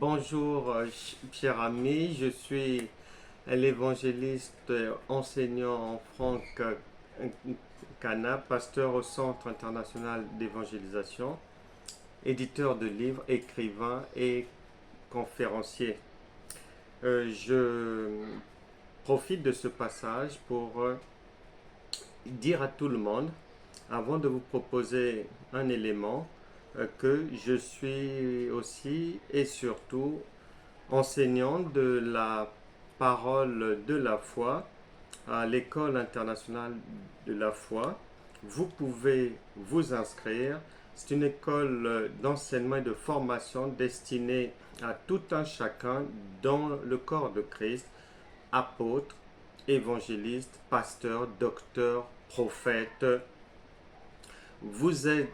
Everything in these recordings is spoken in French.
Bonjour, cher ami, je suis l'évangéliste enseignant en Franck Cana, pasteur au Centre international d'évangélisation, éditeur de livres, écrivain et conférencier. Je profite de ce passage pour dire à tout le monde, avant de vous proposer un élément, que je suis aussi et surtout enseignant de la parole de la foi à l'École internationale de la foi. Vous pouvez vous inscrire. C'est une école d'enseignement et de formation destinée à tout un chacun dans le corps de Christ, apôtre, évangéliste, pasteur, docteur, prophète. Vous êtes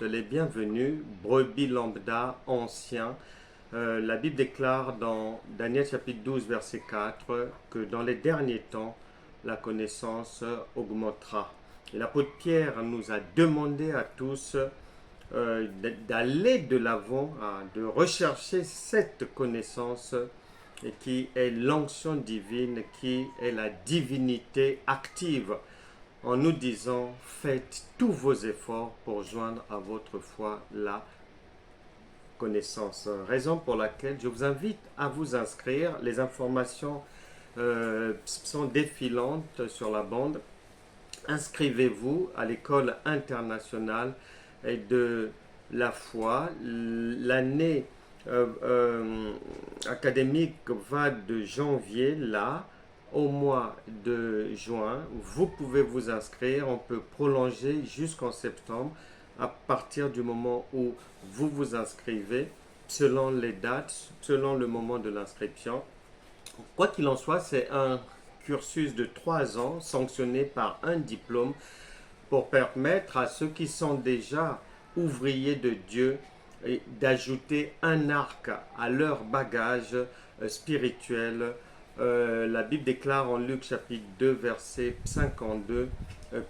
les bienvenus, brebis lambda, anciens. La Bible déclare dans Daniel chapitre 12, verset 4, que dans les derniers temps, la connaissance augmentera. Et l'apôtre Pierre nous a demandé à tous d'aller de l'avant, de rechercher cette connaissance qui est l'onction divine, qui est la divinité active, en nous disant, faites tous vos efforts pour joindre à votre foi la connaissance. Raison pour laquelle je vous invite à vous inscrire. Les informations sont défilantes sur la bande. Inscrivez-vous à l'école internationale de la foi. L'année académique va de janvier là au mois de juin. Vous pouvez vous inscrire. On peut prolonger jusqu'en septembre à partir du moment où vous vous inscrivez, selon les dates, selon le moment de l'inscription. Quoi qu'il en soit, c'est un cursus de 3 ans sanctionné par un diplôme pour permettre à ceux qui sont déjà ouvriers de Dieu d'ajouter un arc à leur bagage spirituel. La Bible déclare en Luc chapitre 2 verset 52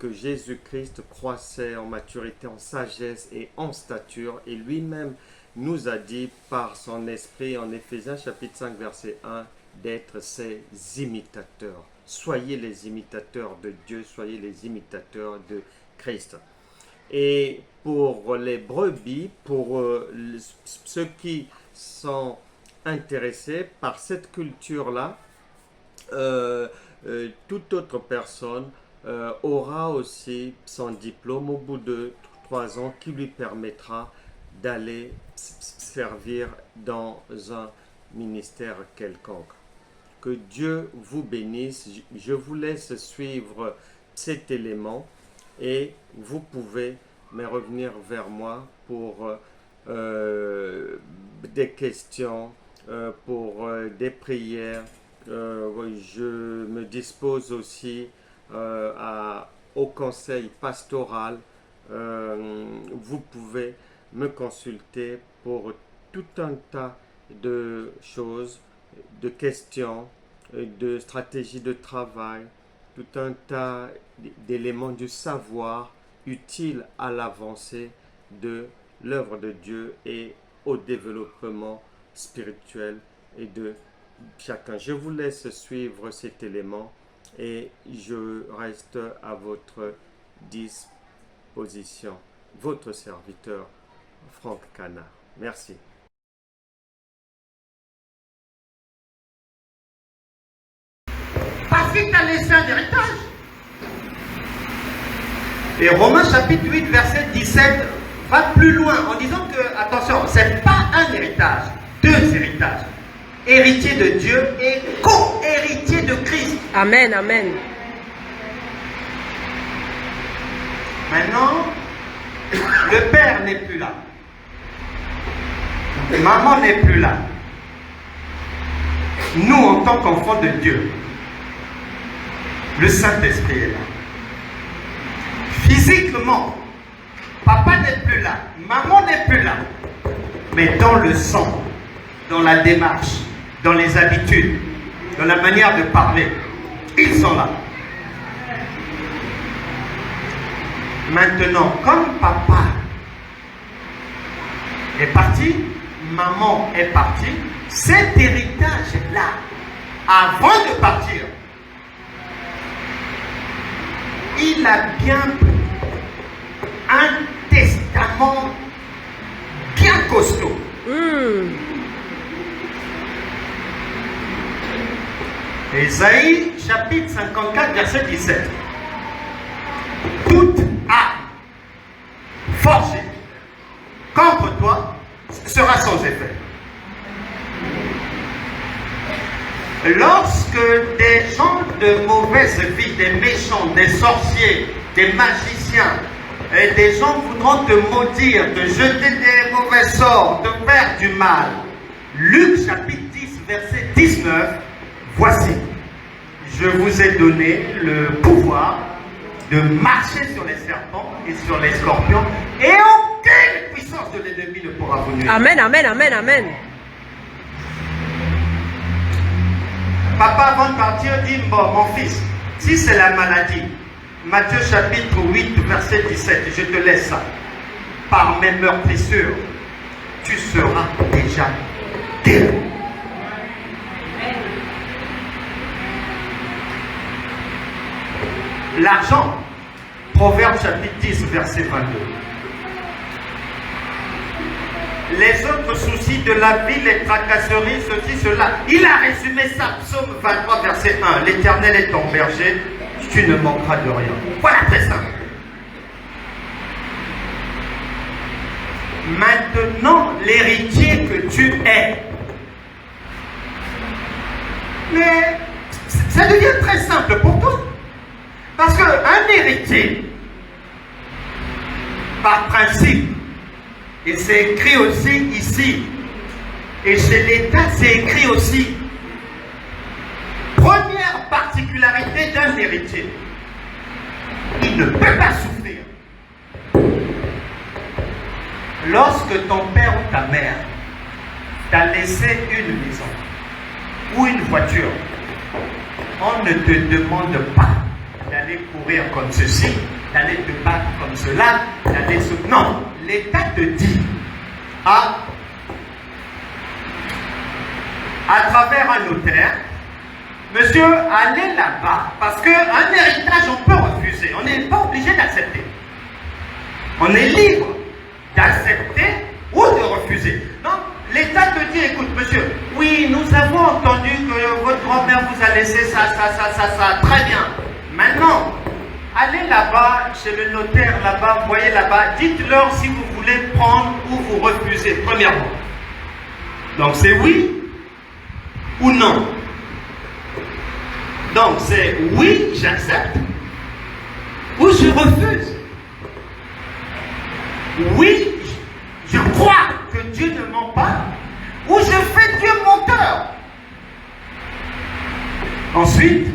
que Jésus-Christ croissait en maturité, en sagesse et en stature, et lui-même nous a dit par son esprit en Éphésiens chapitre 5 verset 1 d'être ses imitateurs. Soyez les imitateurs de Dieu, soyez les imitateurs de Christ. Et pour les brebis, pour ceux qui sont intéressés par cette culture-là, toute autre personne aura aussi son diplôme au bout de 3 ans qui lui permettra d'aller servir dans un ministère quelconque. Que Dieu vous bénisse. Je vous laisse suivre cet élément et vous pouvez me revenir vers moi pour des questions, pour des prières. Je me dispose aussi au conseil pastoral. Vous pouvez me consulter pour tout un tas de choses, de questions, de stratégies de travail, tout un tas d'éléments du savoir utiles à l'avancée de l'œuvre de Dieu et au développement spirituel et de chacun. Je vous laisse suivre cet élément et je reste à votre disposition. Votre serviteur, Franck Cana. Merci. Parce qu'il t'a laissé un héritage. Et Romains chapitre 8, verset 17 va plus loin en disant que, attention, ce n'est pas un héritage, 2 héritages. Héritier de Dieu et co-héritier de Christ. Amen, amen. Maintenant, le père n'est plus là. Maman n'est plus là. Nous, en tant qu'enfants de Dieu, le Saint-Esprit est là. Physiquement, papa n'est plus là, maman n'est plus là. Mais dans le sang, dans la démarche, dans les habitudes, dans la manière de parler, ils sont là. Maintenant, comme papa est parti, maman est partie, cet héritage-là, avant de partir, il a bien un testament bien costaud. Ésaïe chapitre 54 verset 17. Toute âme forgée contre toi sera sans effet. Lorsque des gens de mauvaise vie, des méchants, des sorciers, des magiciens, et des gens voudront te maudire, te jeter des mauvais sorts, te faire du mal. Luc chapitre 10 verset 19. Voici, je vous ai donné le pouvoir de marcher sur les serpents et sur les scorpions, et aucune puissance de l'ennemi ne pourra vous nuire. Amen, amen, amen, amen. Papa, avant de partir, dit, bon, mon fils, si c'est la maladie, Matthieu chapitre 8, verset 17, je te laisse ça. Par mes meurtrissures, tu seras déjà guéri. L'argent, Proverbe chapitre 10, verset 22. Les autres soucis de la vie, les tracasseries, ceci, cela. Il a résumé ça, psaume 23, verset 1. L'Éternel est ton berger, tu ne manqueras de rien. Voilà, très simple. Maintenant, l'héritier que tu es. Mais ça devient très simple pour toi. Parce qu'un héritier, par principe, et c'est écrit aussi ici, et chez l'État c'est écrit aussi, première particularité d'un héritier, il ne peut pas souffrir. Lorsque ton père ou ta mère t'a laissé une maison ou une voiture, on ne te demande pas d'aller courir comme ceci, d'aller te battre comme cela, d'aller se... Non, l'État te dit, à travers un notaire, monsieur, allez là-bas, parce qu'un héritage, on peut refuser, on n'est pas obligé d'accepter. On est libre d'accepter ou de refuser. Non, l'État te dit, écoute, monsieur, oui, nous avons entendu que votre grand-mère vous a laissé ça, très bien. Maintenant, allez là-bas, chez le notaire, là-bas, voyez là-bas, dites-leur si vous voulez prendre ou vous refusez, premièrement. Donc c'est oui ou non. Donc c'est oui, j'accepte, ou je refuse. Oui, je crois que Dieu ne ment pas, ou je fais Dieu menteur. Ensuite,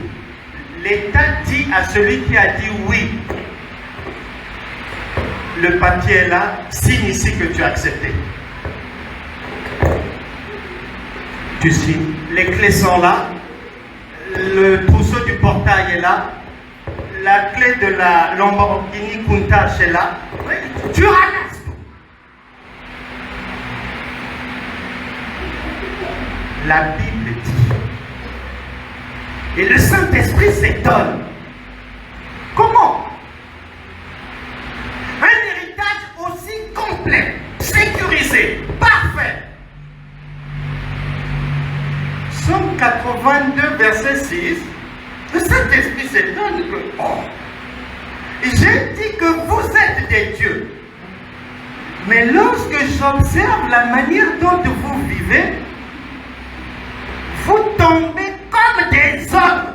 l'État dit à celui qui a dit oui, le papier est là, signe ici que tu as accepté. Tu signes. Les clés sont là, le trousseau du portail est là, la clé de la Lamborghini Countach est là. Tu ramasses tout. La Bible dit. Et le Saint-Esprit s'étonne. Comment un héritage aussi complet, sécurisé, parfait. Psaume 82, verset 6. Le Saint-Esprit s'étonne que, oh, j'ai dit que vous êtes des dieux. Mais lorsque j'observe la manière dont vous vivez, vous tombez comme des hommes.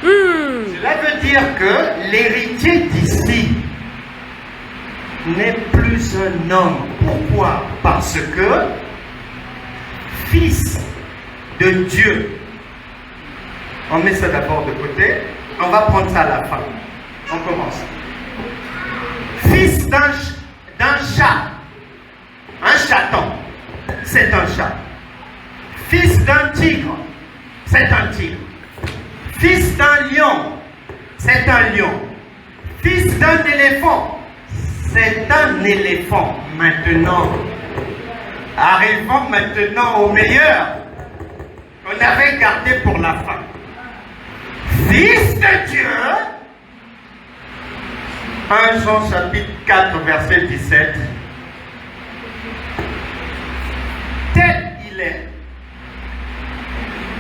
Cela veut dire que l'héritier d'ici n'est plus un homme. Pourquoi? Parce que fils de Dieu. On met ça d'abord de côté. On va prendre ça à la fin. On commence. Fils d'un chat. Un chaton. C'est un chat. Fils d'un tigre, c'est un tigre. Fils d'un lion, c'est un lion. Fils d'un éléphant, c'est un éléphant. Maintenant, Arrivons maintenant au meilleur qu'on avait gardé pour la fin. Fils de Dieu, 1 Jean chapitre 4 verset 17, tel il est,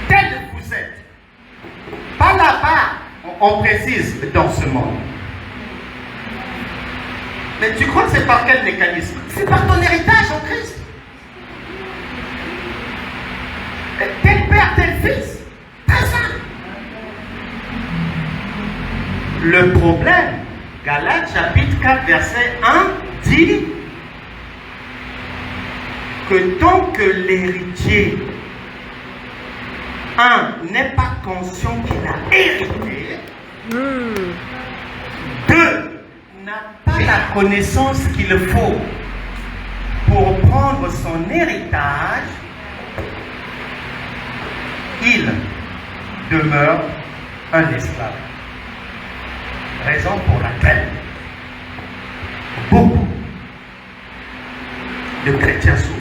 tel vous êtes. Pas là-bas, on précise dans ce monde. Mais tu crois que c'est par quel mécanisme? C'est par ton héritage en Christ. Tel père, tel fils. Très simple. Le problème, Galates chapitre 4 verset 1 dit que tant que l'héritier, n'est pas conscient qu'il a hérité, 2, n'a pas la connaissance qu'il faut pour prendre son héritage, il demeure un esclave. Raison pour laquelle beaucoup de chrétiens souffrent.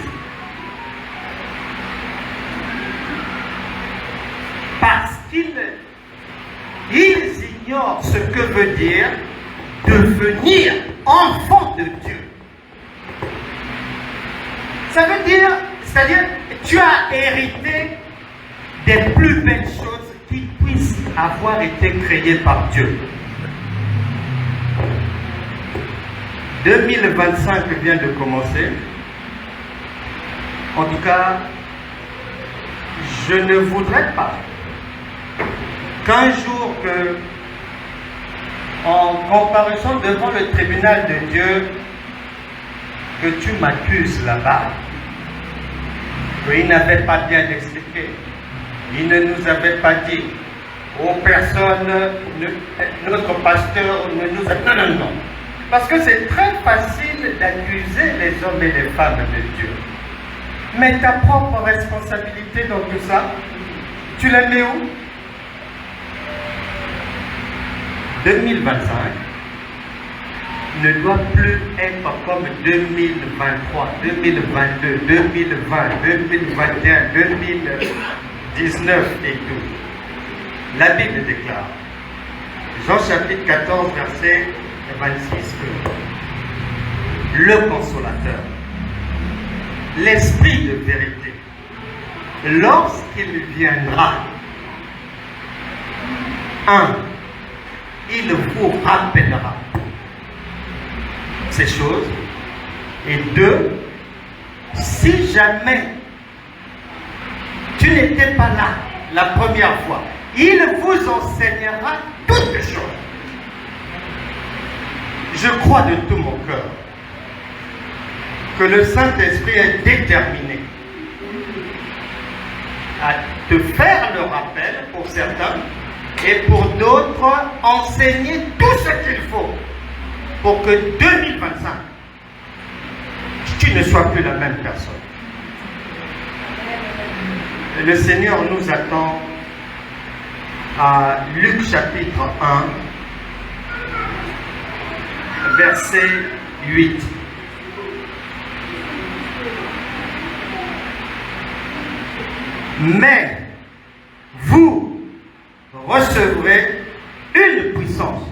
Parce qu'ils ignorent ce que veut dire devenir enfant de Dieu. Ça veut dire, c'est-à-dire, tu as hérité des plus belles choses qui puissent avoir été créées par Dieu. 2025 vient de commencer. En tout cas, je ne voudrais pas qu'un jour que, en comparaison devant le tribunal de Dieu, que tu m'accuses là-bas, qu'il n'avait pas bien expliqué, il ne nous avait pas dit, aux personnes, notre pasteur ne nous a... Non, non, non. Parce que c'est très facile d'accuser les hommes et les femmes de Dieu. Mais ta propre responsabilité dans tout ça, tu la mets où? 2025 ne doit plus être comme 2023, 2022, 2020, 2021, 2019 et tout. La Bible déclare, Jean chapitre 14, verset 26, que le consolateur, l'esprit de vérité, lorsqu'il viendra, il vous rappellera ces choses, et 2, si jamais tu n'étais pas là la première fois, il vous enseignera toutes choses. Je crois de tout mon cœur que le Saint-Esprit est déterminé à te faire le rappel pour certains et pour d'autres enseigner tout ce qu'il faut pour que 2025 tu ne sois plus la même personne. Le Seigneur nous attend à Luc chapitre 1 verset 8. Mais vous recevrez une puissance,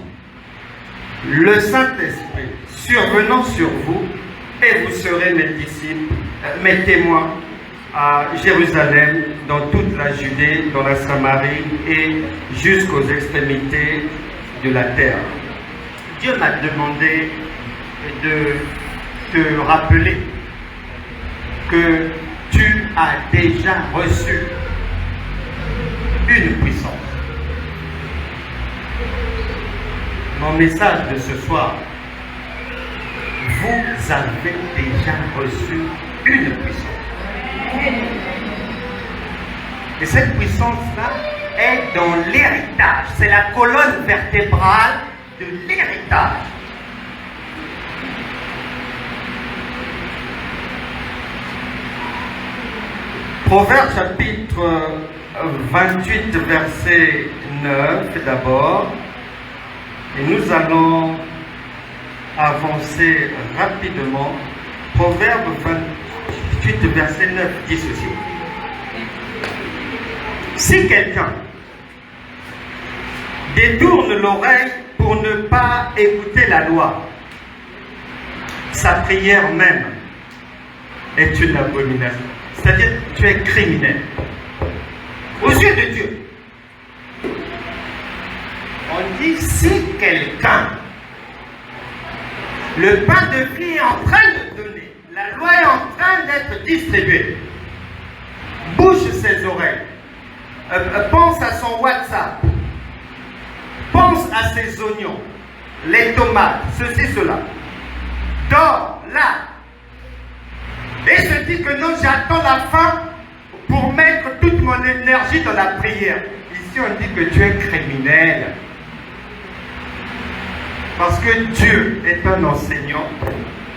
le Saint-Esprit survenant sur vous, et vous serez mes disciples, mes témoins à Jérusalem, dans toute la Judée, dans la Samarie et jusqu'aux extrémités de la terre. Dieu m'a demandé de te rappeler que tu as déjà reçu une puissance. Mon message de ce soir, vous avez déjà reçu une puissance. Et cette puissance-là est dans l'héritage. C'est la colonne vertébrale de l'héritage. Proverbe chapitre 28, verset 9 d'abord. Et nous allons avancer rapidement. Proverbe 8, verset 9 dit ceci. Si quelqu'un détourne l'oreille pour ne pas écouter la loi, sa prière même est une abomination. C'est-à-dire, tu es criminel. Aux yeux de Dieu. On dit, si quelqu'un, le pain de vie est en train de donner, la loi est en train d'être distribuée, bouche ses oreilles, pense à son WhatsApp, pense à ses oignons, les tomates, ceci, cela, dors là, et se dit que non, j'attends la fin pour mettre toute mon énergie dans la prière. Ici, on dit que tu es criminel. Parce que Dieu est un enseignant.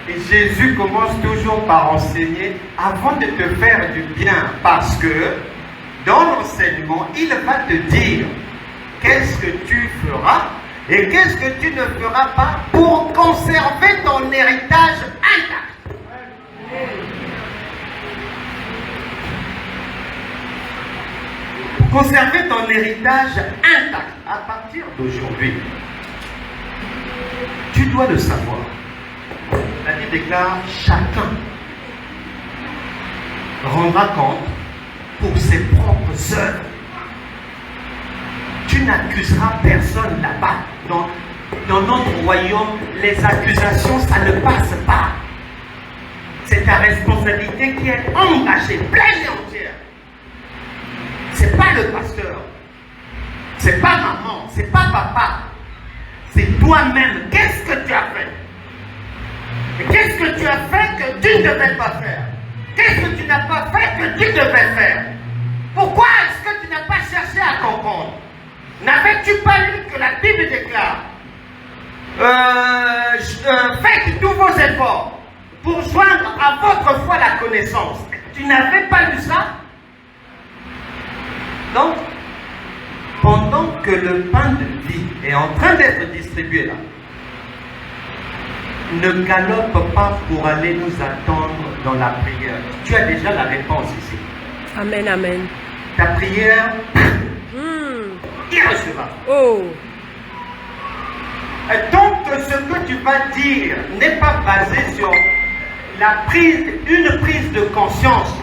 Et Jésus commence toujours par enseigner avant de te faire du bien. Parce que dans l'enseignement, il va te dire qu'est-ce que tu feras et qu'est-ce que tu ne feras pas pour conserver ton héritage intact. Conserver ton héritage intact à partir d'aujourd'hui. Tu dois le savoir. La Bible déclare, chacun rendra compte pour ses propres œuvres. Tu n'accuseras personne là-bas. Dans notre royaume, les accusations, ça ne passe pas. C'est ta responsabilité qui est engagée, pleine et entière. C'est pas le pasteur, c'est pas maman, c'est pas papa, c'est toi-même. Qu'est-ce que tu as fait? Et qu'est-ce que tu as fait que tu ne devais pas faire? Qu'est-ce que tu n'as pas fait que tu devais faire? Pourquoi est-ce que tu n'as pas cherché à comprendre? N'avais-tu pas lu que la Bible déclare faites tous vos efforts pour joindre à votre foi la connaissance? Tu n'avais pas lu ça? Donc, pendant que le pain de vie est en train d'être distribué là, ne galope pas pour aller nous attendre dans la prière. Tu as déjà la réponse ici. Amen, amen. Ta prière, irrecevable. Oh. Tant que ce que tu vas dire n'est pas basé sur une prise de conscience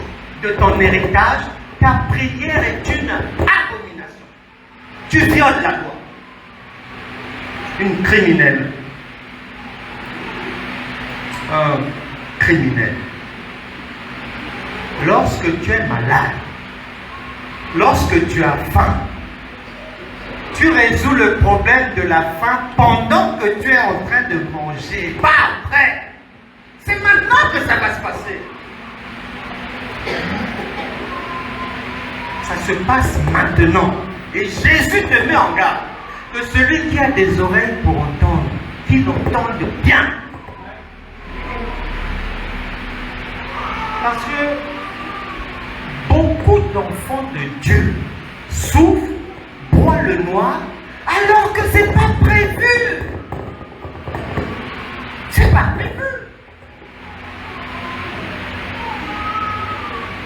de ton héritage, ta prière est une abomination. Tu violes la loi. Une criminelle. Un criminel. Lorsque tu es malade, lorsque tu as faim, tu résous le problème de la faim pendant que tu es en train de manger, pas après. C'est maintenant que ça va se passer. Ça se passe maintenant. Et Jésus te met en garde que celui qui a des oreilles pour entendre, qu'il entende bien. Parce que beaucoup d'enfants de Dieu souffrent, boivent le noir, alors que c'est pas prévu. C'est pas prévu.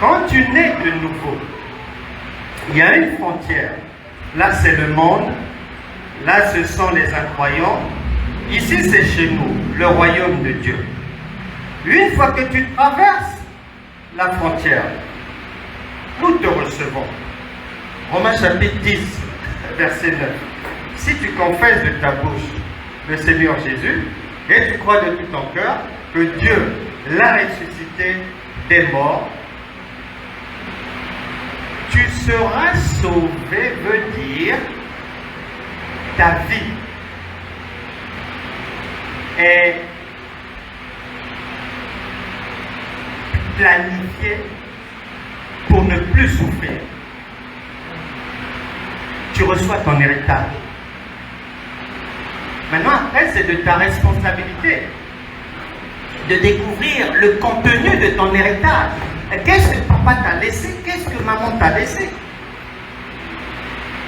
Quand tu nais de nouveau, il y a une frontière. Là, c'est le monde. Là, ce sont les incroyants. Ici, c'est chez nous, le royaume de Dieu. Une fois que tu traverses la frontière, nous te recevons. Romains chapitre 10, verset 9. Si tu confesses de ta bouche le Seigneur Jésus et tu crois de tout ton cœur que Dieu l'a ressuscité des morts, tu seras sauvé, veut dire ta vie est planifiée pour ne plus souffrir. Tu reçois ton héritage. Maintenant, après, c'est de ta responsabilité de découvrir le contenu de ton héritage. Qu'est-ce que papa t'a laissé? Qu'est-ce que maman t'a laissé?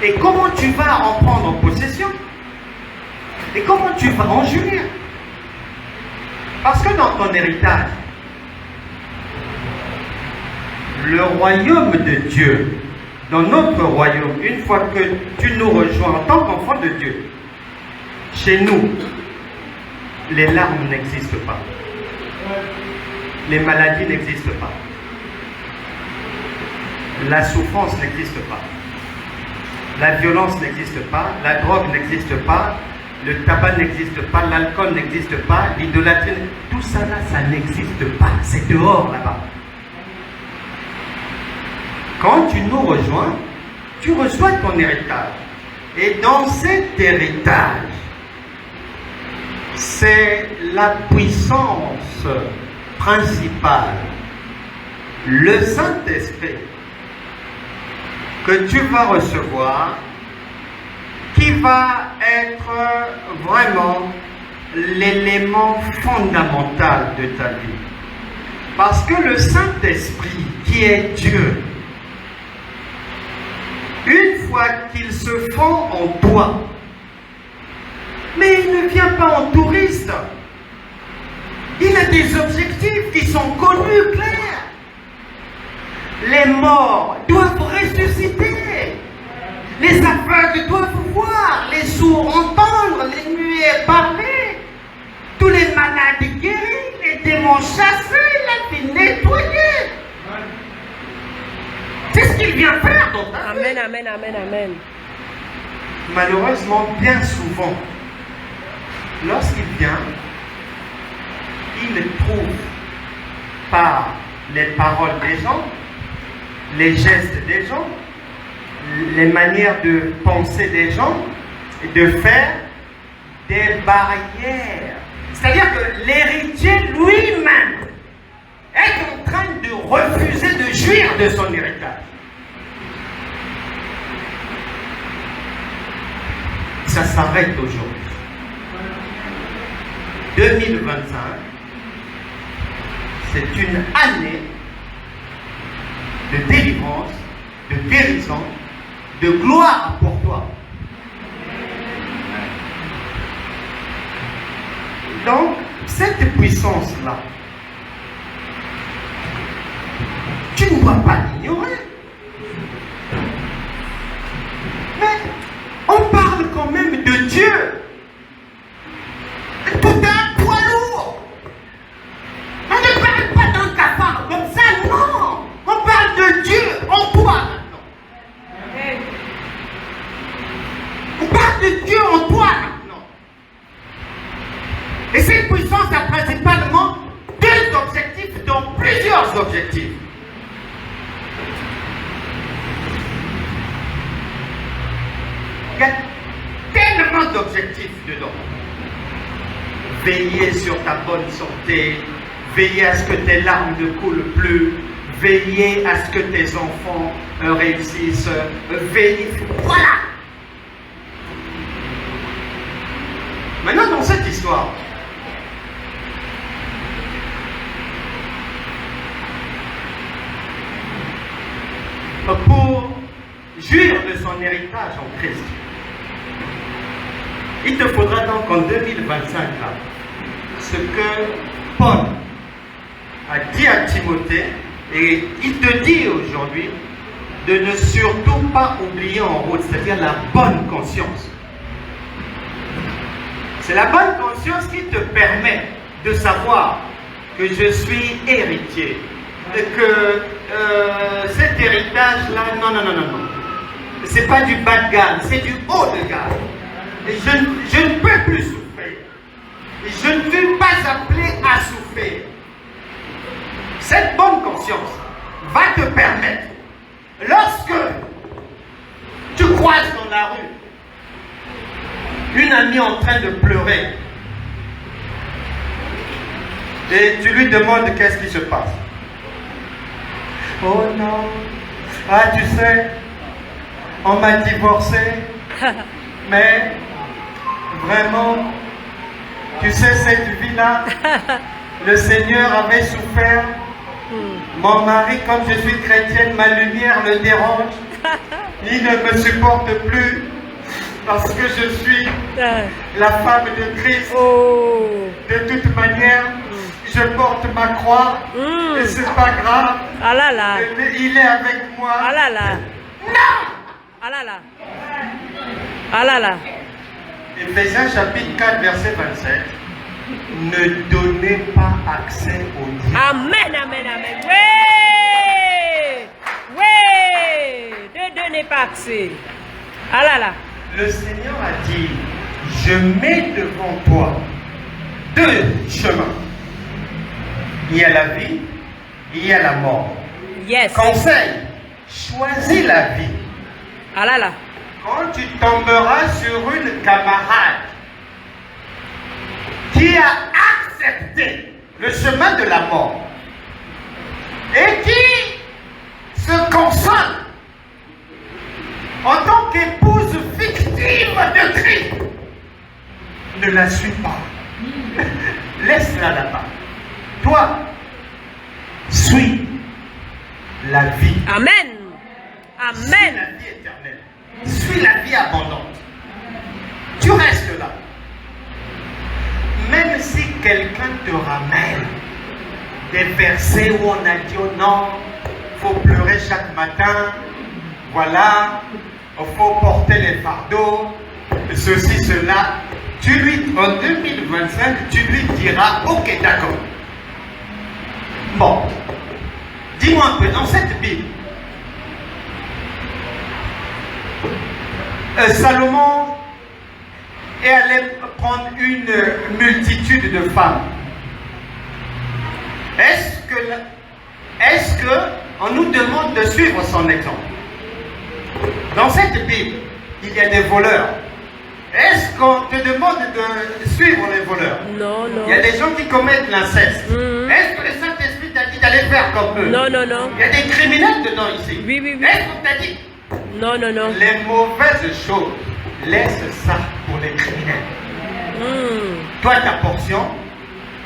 Et comment tu vas en prendre possession? Et comment tu vas en jouir? Parce que dans ton héritage, Le royaume de Dieu, dans notre royaume, une fois que tu nous rejoins en tant qu'enfant de Dieu, chez nous, les larmes n'existent pas. Les maladies n'existent pas. La souffrance n'existe pas. La violence n'existe pas. La drogue n'existe pas. Le tabac n'existe pas. L'alcool n'existe pas. L'idolâtrie, tout ça là, ça n'existe pas. C'est dehors là-bas. Quand tu nous rejoins, tu reçois ton héritage. Et dans cet héritage, c'est la puissance principale, le Saint-Esprit, que tu vas recevoir, qui va être vraiment l'élément fondamental de ta vie. Parce que le Saint-Esprit, qui est Dieu, une fois qu'il se fond en toi, mais il ne vient pas en touriste. Il a des objectifs qui sont connus, clairs. Les morts doivent ressusciter. Les aveugles doivent voir, les sourds entendre, les muets parler, tous les malades guéris, les démons chassés, la vie nettoyée. C'est ce qu'il vient faire dans ta vie. Amen, amen, amen, amen. Malheureusement, bien souvent, lorsqu'il vient, il trouve par les paroles des gens, les gestes des gens, les manières de penser des gens, et de faire des barrières. C'est-à-dire que l'héritier lui-même est en train de refuser de jouir de son héritage. Ça s'arrête aujourd'hui. 2025, c'est une année de délivrance, de guérison, de gloire pour toi. Donc, cette puissance-là, tu ne dois pas l'ignorer. Mais on parle quand même de Dieu. Tout un poids lourd. On ne parle pas d'un cafard comme ça, non. On parle de Dieu en toi maintenant. On parle de Dieu en toi maintenant. Et cette puissance a principalement deux objectifs, dont plusieurs objectifs. Il y a tellement d'objectifs dedans. Veiller sur ta bonne santé, veiller à ce que tes larmes ne coulent plus, veiller à ce que tes enfants réussissent, veiller. Voilà! Maintenant, dans cette histoire, pour jouir de son héritage en Christ, il te faudra donc en 2025 là, ce que Paul a dit à Timothée, et il te dit aujourd'hui de ne surtout pas oublier en route, c'est-à-dire la bonne conscience. C'est la bonne conscience qui te permet de savoir que je suis héritier, et que cet héritage-là, non. C'est pas du bas de gamme, c'est du haut de gamme. Et je ne peux plus souffrir. Et je ne suis pas appelé à souffrir. Cette bonne conscience va te permettre, lorsque tu croises dans la rue une amie en train de pleurer, et tu lui demandes qu'est-ce qui se passe. Oh non, ah tu sais, on m'a divorcé, mais vraiment, tu sais, cette vie-là, le Seigneur avait souffert. Mon mari, comme je suis chrétienne, ma lumière le dérange. Il ne me supporte plus parce que je suis la femme de Christ. De toute manière, je porte ma croix, et c'est pas grave. Ah là là. Il est avec moi. Ah là là. Non! Ah là là. Ah là là. Éphésiens chapitre 4, verset 27. Ne donnez pas accès au diable. Amen, amen, amen. Oui. Oui. Ne donnez pas accès. Ah là là. Le Seigneur a dit, je mets devant toi deux chemins. Il y a la vie, il y a la mort. Yes. Conseil, choisis la vie. Ah là là. Quand tu tomberas sur une camarade qui a accepté le chemin de la mort et qui se consacre en tant qu'épouse fictive de Christ, ne la suis pas. Laisse-la là-bas. Toi, suis la vie. Amen. Suis Amen. la vie éternelle. Suis la vie abondante. Tu restes là. Même si quelqu'un te ramène des versets où on a dit oh non, il faut pleurer chaque matin, voilà, il faut porter les fardeaux, ceci, cela, tu lui, en 2025, tu lui diras ok, d'accord. Bon, dis-moi un peu, dans cette Bible, Salomon est allé prendre une multitude de femmes. Est-ce que on nous demande de suivre son exemple? Dans cette Bible, il y a des voleurs. Est-ce qu'on te demande de suivre les voleurs? Non, non. Il y a des gens qui commettent l'inceste. Est-ce que le Saint-Esprit t'a dit d'aller faire comme eux? Non, non, non. Il y a des criminels dedans ici. Oui, oui, oui. Est-ce qu'on t'a dit? Non, non, non. Les mauvaises choses, laisse ça pour les criminels. Toi, ta portion,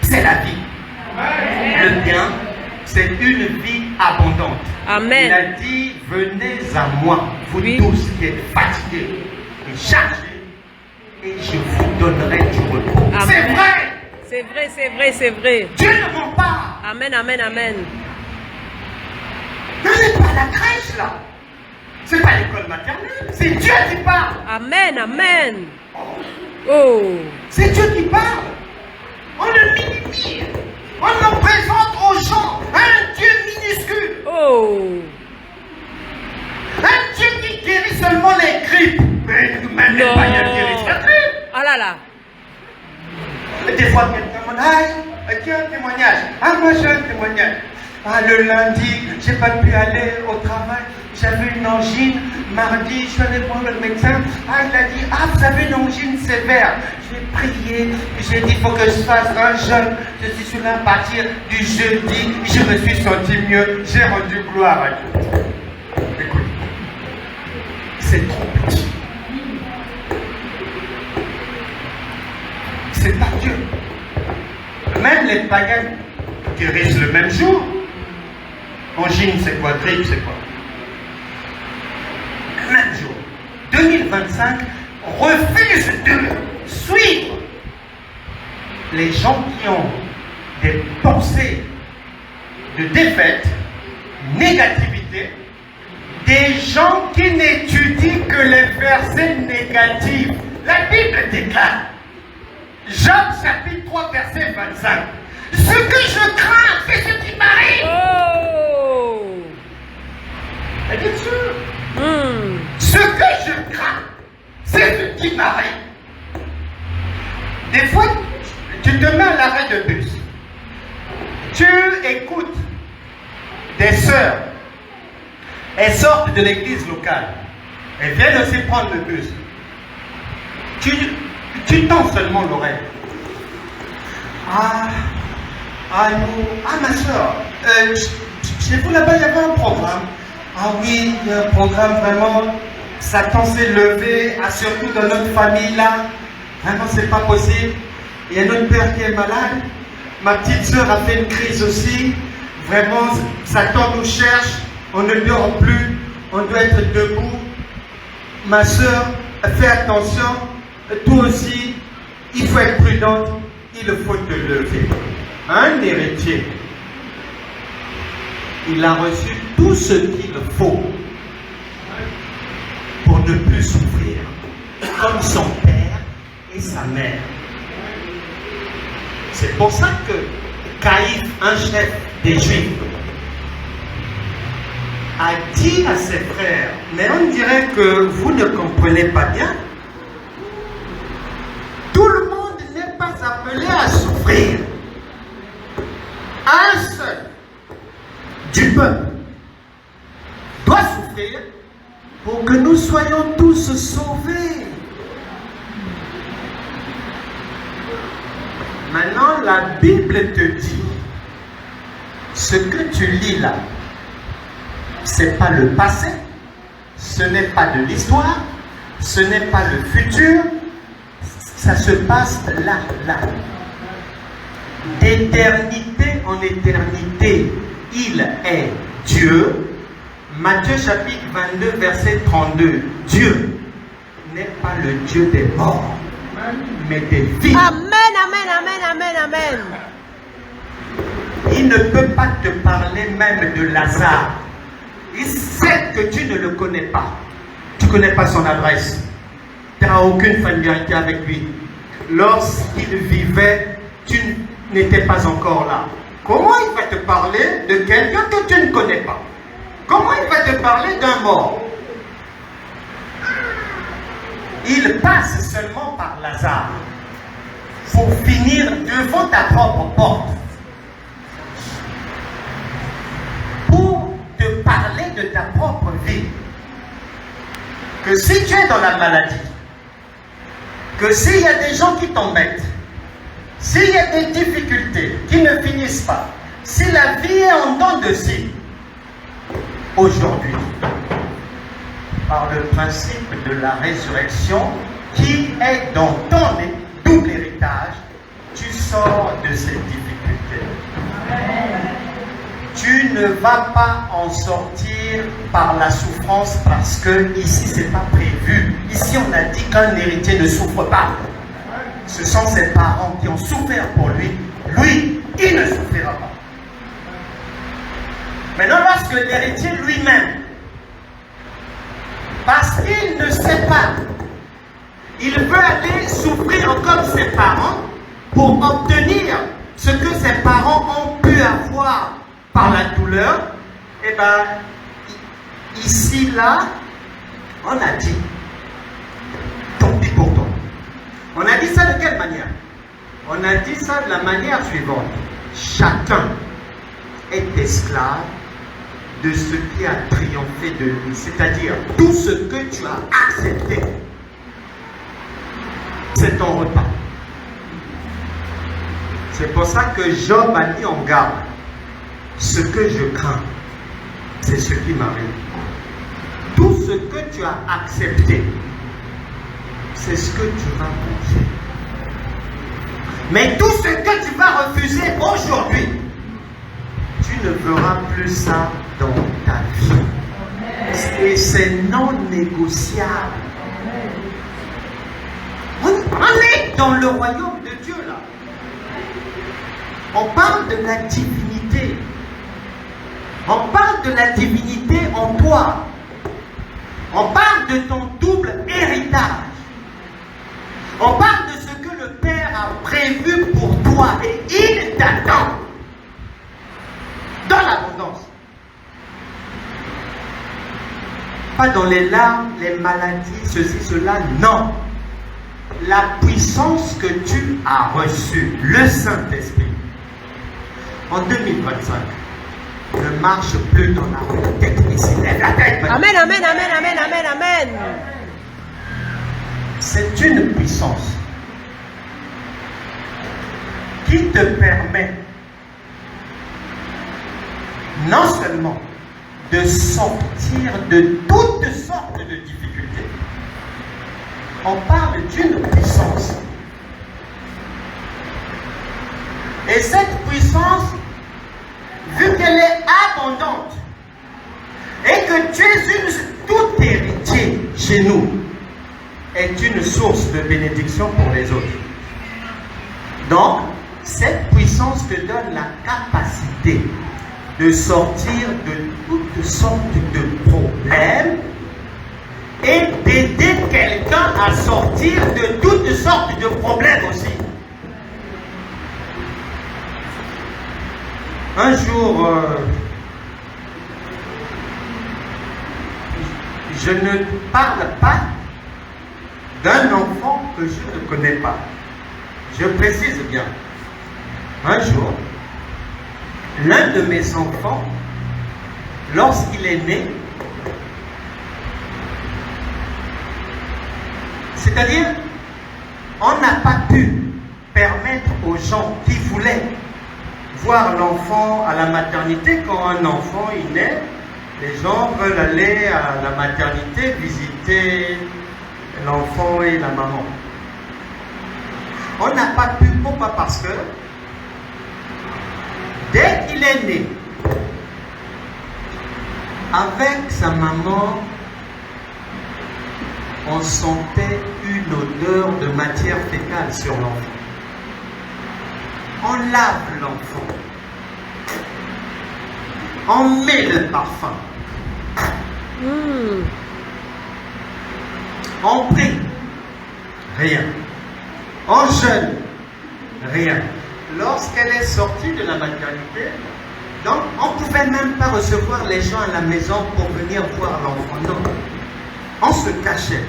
c'est la vie. Le bien, c'est une vie abondante. Amen. Il a dit, venez à moi, vous Oui. tous qui êtes fatigués et chargés, et je vous donnerai du repos. Amen. C'est vrai. C'est vrai, c'est vrai, c'est vrai. Dieu ne ment pas. Amen, amen, amen. N'allez pas à la crèche là. C'est pas l'école maternelle, c'est Dieu qui parle. Amen, amen. Oh. C'est Dieu qui parle. On le minimise. On le présente aux gens un Dieu minuscule. Oh. Un Dieu qui guérit seulement les grippes. Mais nous-mêmes, les Non. païens guérissent la grippe. Ah là là. Des fois, quelqu'un me dit, qui a un témoignage? Ah, moi j'ai un témoignage. Ah, le lundi, j'ai pas pu aller au travail. J'avais une angine. Mardi, je suis allé voir le médecin. Ah, il a dit, ah, vous avez une angine sévère. J'ai prié. J'ai dit, il faut que je fasse un jeûne. Je suis sur la partir du jeudi. Je me suis senti mieux. J'ai rendu gloire à Dieu. Écoute, c'est trop petit. C'est pas Dieu. Même les païens guérissent le même jour. Angine, c'est quoi? Grippe, c'est quoi? Le même jour. 2025 refuse de suivre les gens qui ont des pensées de défaite, négativité, des gens qui n'étudient que les versets négatifs. La Bible déclare, Job chapitre 3 verset 25, ce que je crains, c'est ce qui m'arrive. Oh. Bien sûr. Ce que je crains, c'est ce qui m'arrive. Des fois, tu te mets à l'arrêt de bus. Tu écoutes des sœurs. Elles sortent de l'église locale. Elles viennent aussi prendre le bus. Tu tends seulement l'oreille. Ma soeur, chez vous là-bas, il y avait un programme. Ah oui, il y a un programme vraiment. Satan s'est levé, surtout dans notre famille là. Vraiment, c'est pas possible. Il y a notre père qui est malade. Ma petite soeur a fait une crise aussi. Vraiment, Satan nous cherche. On ne dort plus. On doit être debout. Ma soeur, fais attention. Toi aussi, il faut être prudente. Il faut te lever. Un héritier, il a reçu tout ce qu'il faut pour ne plus souffrir, comme son père et sa mère. C'est pour ça que Caïphe, un chef des Juifs, a dit à ses frères, mais on dirait que vous ne comprenez pas bien. Tout le monde n'est pas appelé à souffrir. Un seul du peuple doit souffrir pour que nous soyons tous sauvés. Maintenant, la Bible te dit, ce que tu lis là, ce n'est pas le passé, ce n'est pas de l'histoire, ce n'est pas le futur, ça se passe là, là. D'éternité en éternité, il est Dieu. Matthieu chapitre 22, verset 32. Dieu n'est pas le Dieu des morts, mais des vivants. Amen, amen, amen, amen, amen. Il ne peut pas te parler même de Lazare. Il sait que tu ne le connais pas. Tu ne connais pas son adresse. Tu n'as aucune familiarité avec lui. Lorsqu'il vivait, tu n'étais pas encore là. Comment il va te parler de quelqu'un que tu ne connais pas? Comment il va te parler d'un mort? Il passe seulement par Lazare pour finir devant ta propre porte. Pour te parler de ta propre vie. Que si tu es dans la maladie, que s'il y a des gens qui t'embêtent, s'il y a des difficultés qui ne finissent pas, si la vie est en dents de scie, aujourd'hui, par le principe de la résurrection qui est dans ton double héritage, tu sors de cette difficulté. Tu ne vas pas en sortir par la souffrance parce que ici c'est pas prévu. Ici on a dit qu'un héritier ne souffre pas. Ce sont ses parents qui ont souffert pour lui. Lui, il ne souffrira pas. Maintenant, lorsque l'héritier lui-même, parce qu'il ne sait pas, il veut aller souffrir comme ses parents pour obtenir ce que ses parents ont pu avoir par la douleur, et bien, ici, là, on a dit, tant pis pour toi. On a dit ça de quelle manière? On a dit ça de la manière suivante. Chacun est esclave de ce qui a triomphé de lui. C'est-à-dire, tout ce que tu as accepté, c'est ton repas. C'est pour ça que Job a mis en garde. Ce que je crains, c'est ce qui m'arrive. Tout ce que tu as accepté, c'est ce que tu vas manger. Mais tout ce que tu vas refuser aujourd'hui, tu ne feras plus ça dans ta vie. Et c'est non négociable. On est dans le royaume de Dieu là. On parle de la divinité. On parle de la divinité en toi. On parle de ton double héritage. On parle de ce que le Père a prévu pour toi et il t'attend dans l'abondance. Pas dans les larmes, les maladies, ceci, cela, non. La puissance que tu as reçue, le Saint-Esprit, en 2025, ne marche plus dans la rue. La tête ici, lève la tête. Amen, amen, amen, amen, amen, amen. C'est une puissance qui te permet non seulement de sortir de toutes sortes de difficultés. On parle d'une puissance. Et cette puissance, vu qu'elle est abondante, et que tu es tout héritier chez nous, est une source de bénédiction pour les autres. Donc, cette puissance te donne la capacité de sortir de toutes sortes de problèmes et d'aider quelqu'un à sortir de toutes sortes de problèmes aussi. Un jour, je ne parle pas d'un enfant que je ne connais pas. Je précise bien. Un jour, l'un de mes enfants, lorsqu'il est né, c'est-à-dire, on n'a pas pu permettre aux gens qui voulaient voir l'enfant à la maternité. Quand un enfant est né, les gens veulent aller à la maternité visiter l'enfant et la maman. On n'a pas pu, pourquoi? Parce que dès qu'il est né, avec sa maman, on sentait une odeur de matière fécale sur l'enfant. On lave l'enfant. On met le parfum. On prie. Rien. On jeûne. Rien. Lorsqu'elle est sortie de la maternité, donc on ne pouvait même pas recevoir les gens à la maison pour venir voir l'enfant. Non. On se cachait.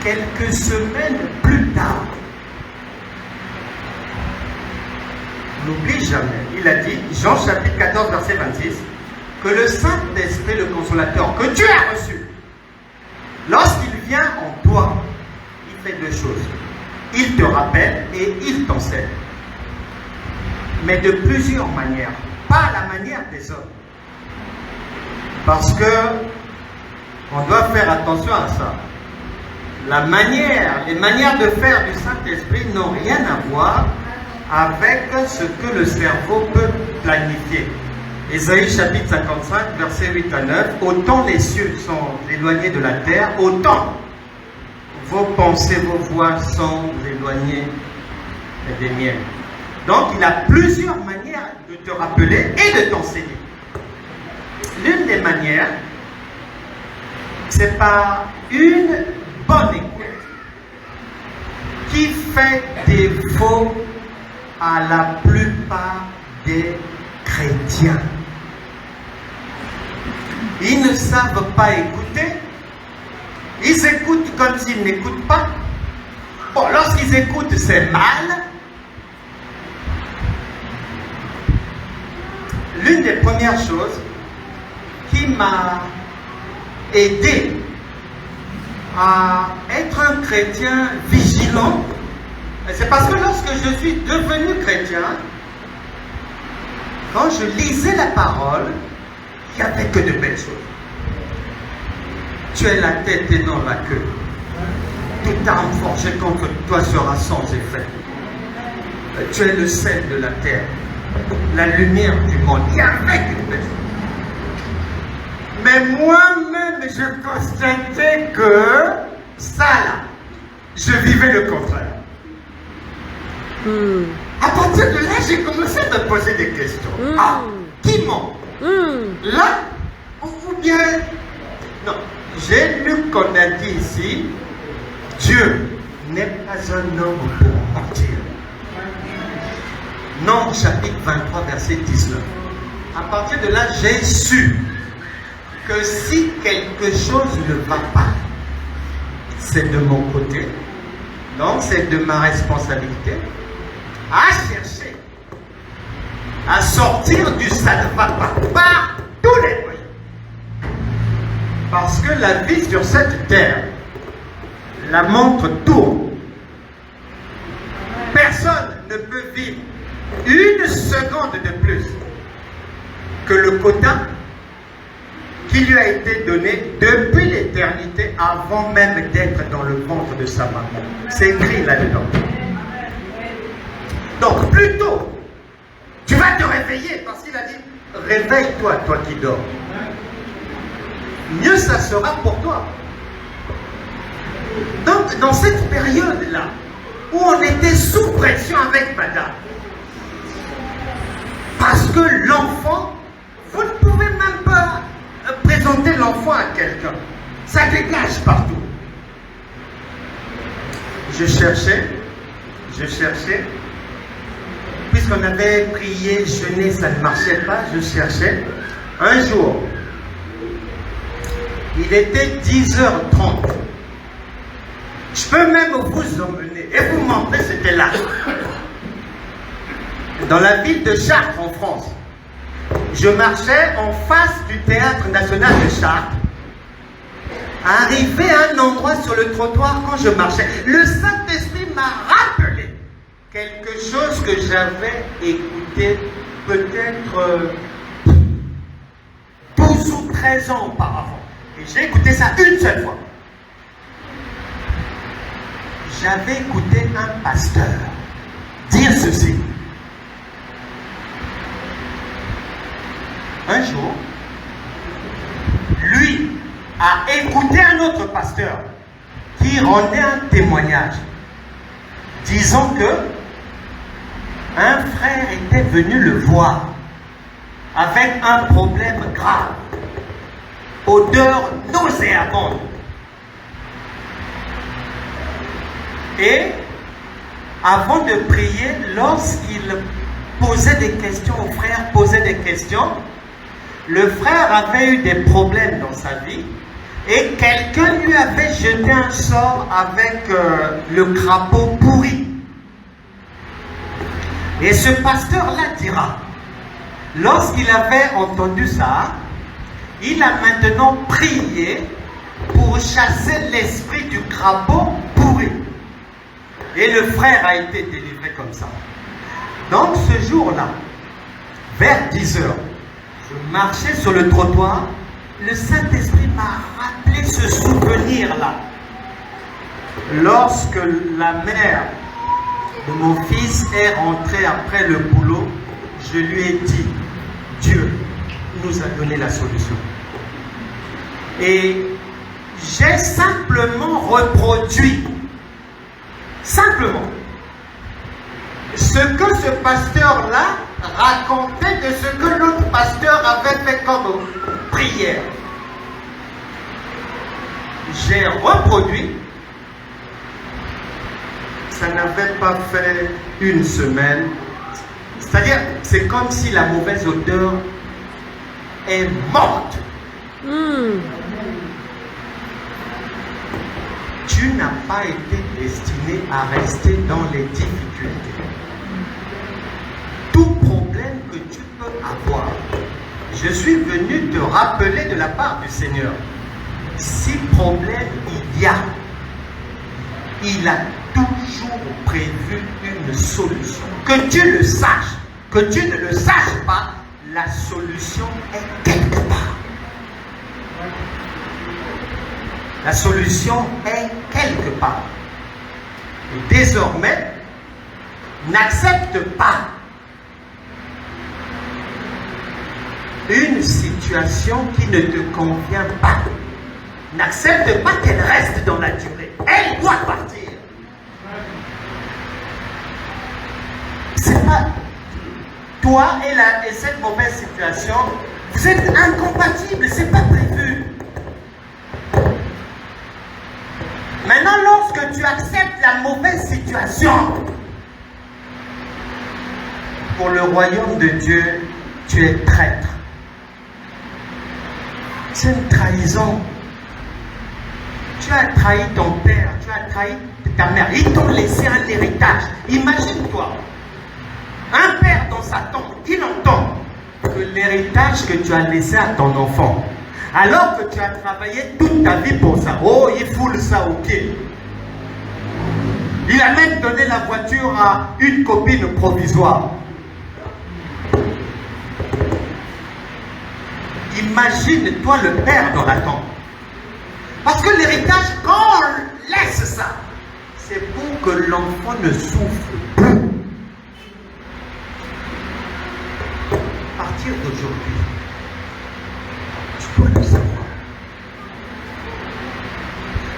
Quelques semaines plus tard, n'oublie jamais, il a dit, Jean chapitre 14, verset 26, que le Saint-Esprit, le Consolateur, que tu as reçu, lorsqu'il vient en toi, il fait deux choses. Il te rappelle et il t'enseigne. Mais de plusieurs manières, pas à la manière des hommes. Parce que on doit faire attention à ça. Les manières de faire du Saint-Esprit n'ont rien à voir avec ce que le cerveau peut planifier. Ésaïe chapitre 55, versets 8 à 9. Autant les cieux sont éloignés de la terre, autant vos pensées, vos voix sont éloignées des miennes. Donc il a plusieurs manières de te rappeler et de t'enseigner. L'une des manières, c'est par une bonne écoute qui fait défaut à la plupart des chrétiens. Ils ne savent pas écouter. Ils écoutent comme s'ils n'écoutent pas. Bon, lorsqu'ils écoutent, c'est mal. L'une des premières choses qui m'a aidé à être un chrétien vigilant, c'est parce que lorsque je suis devenu chrétien, quand je lisais la parole, il n'y avait que de belles choses. Tu es la tête et non la queue. Toute arme forgée contre toi sera sans effet. Tu es le sel de la terre, la lumière du monde. Il y avait que de belles choses. Mais moi-même, je constatais que ça là, je vivais le contraire. À partir de là, j'ai commencé à me poser des questions. Qui ment? Là ou bien... Non, j'ai lu qu'on a dit ici, Dieu n'est pas un homme pour mentir. Nombre chapitre 23, verset 19. À partir de là, j'ai su que si quelque chose ne va pas, c'est de mon côté, donc c'est de ma responsabilité, à chercher, à sortir du ça ne va pas par tous les moyens. Parce que la vie sur cette terre, la montre tourne. Personne ne peut vivre une seconde de plus que le quota qui lui a été donné depuis l'éternité avant même d'être dans le ventre de sa maman. C'est écrit là-dedans. Donc plutôt, tu vas te réveiller parce qu'il a dit, réveille-toi, toi qui dors. Mieux ça sera pour toi. Donc, dans cette période-là, où on était sous pression avec madame, parce que l'enfant, vous ne pouvez même pas présenter l'enfant à quelqu'un. Ça dégage partout. Je cherchais, puisqu'on avait prié, jeûné, ça ne marchait pas, je cherchais. Un jour, il était 10h30. Je peux même vous emmener et vous montrer, c'était là. Dans la ville de Chartres, en France. Je marchais en face du Théâtre National de Chartres. Arrivé à un endroit sur le trottoir, quand je marchais, le Saint-Esprit m'a rappelé quelque chose que j'avais écouté peut-être 12 ou 13 ans auparavant. Et j'ai écouté ça une seule fois. J'avais écouté un pasteur dire ceci. Un jour, lui a écouté un autre pasteur qui rendait un témoignage disant que un frère était venu le voir avec un problème grave, odeur nauséabonde. Et avant de prier, lorsqu'il posait des questions au frère, le frère avait eu des problèmes dans sa vie et quelqu'un lui avait jeté un sort avec le crapaud pourri. Et ce pasteur-là dira, lorsqu'il avait entendu ça, il a maintenant prié pour chasser l'esprit du crapaud pourri. Et le frère a été délivré comme ça. Donc ce jour-là, vers 10 heures, je marchais sur le trottoir, le Saint-Esprit m'a rappelé ce souvenir-là. Lorsque la mère de mon fils est rentrée après le boulot, je lui ai dit, Dieu nous a donné la solution. Et j'ai simplement reproduit, ce que ce pasteur-là racontait de ce que l'autre pasteur avait fait comme prière. J'ai reproduit. Ça n'avait pas fait une semaine. C'est-à-dire, c'est comme si la mauvaise odeur est morte. Tu n'as pas été destiné à rester dans les difficultés. Tout problème que tu peux avoir, je suis venu te rappeler de la part du Seigneur. Si problème il y a, il a toujours prévu une solution. Que tu le saches, que tu ne le saches pas, la solution est quelque part. La solution est quelque part. Et désormais, n'accepte pas une situation qui ne te convient pas. N'accepte pas qu'elle reste dans la durée. Elle doit partir. C'est pas toi et cette mauvaise situation, vous êtes incompatibles, c'est pas prévu. Maintenant, lorsque tu acceptes la mauvaise situation, pour le royaume de Dieu, tu es traître. C'est une trahison. Tu as trahi ton père, tu as trahi ta mère. Ils t'ont laissé un héritage. Imagine-toi, un père dans sa tombe, il entend que l'héritage que tu as laissé à ton enfant, alors que tu as travaillé toute ta vie pour ça. Oh, il foule ça au pied. Il a même donné la voiture à une copine provisoire. Imagine-toi le père dans la tombe. Parce que l'héritage, quand on laisse ça, c'est pour que l'enfant ne souffre plus. À partir d'aujourd'hui, tu dois le savoir.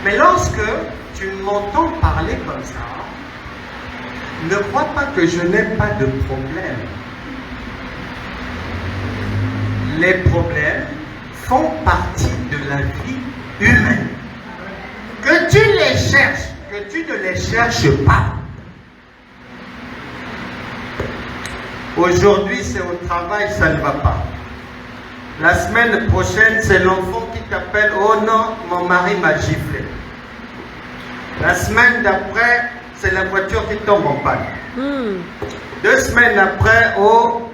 Mais lorsque tu m'entends parler comme ça, ne crois pas que je n'ai pas de problème. Les problèmes font partie de la vie humaine. Que tu les cherches, que tu ne les cherches pas. Aujourd'hui, c'est au travail, ça ne va pas. La semaine prochaine, c'est l'enfant qui t'appelle, oh non, mon mari m'a giflé. La semaine d'après, c'est la voiture qui tombe en panne. 2 semaines après, oh,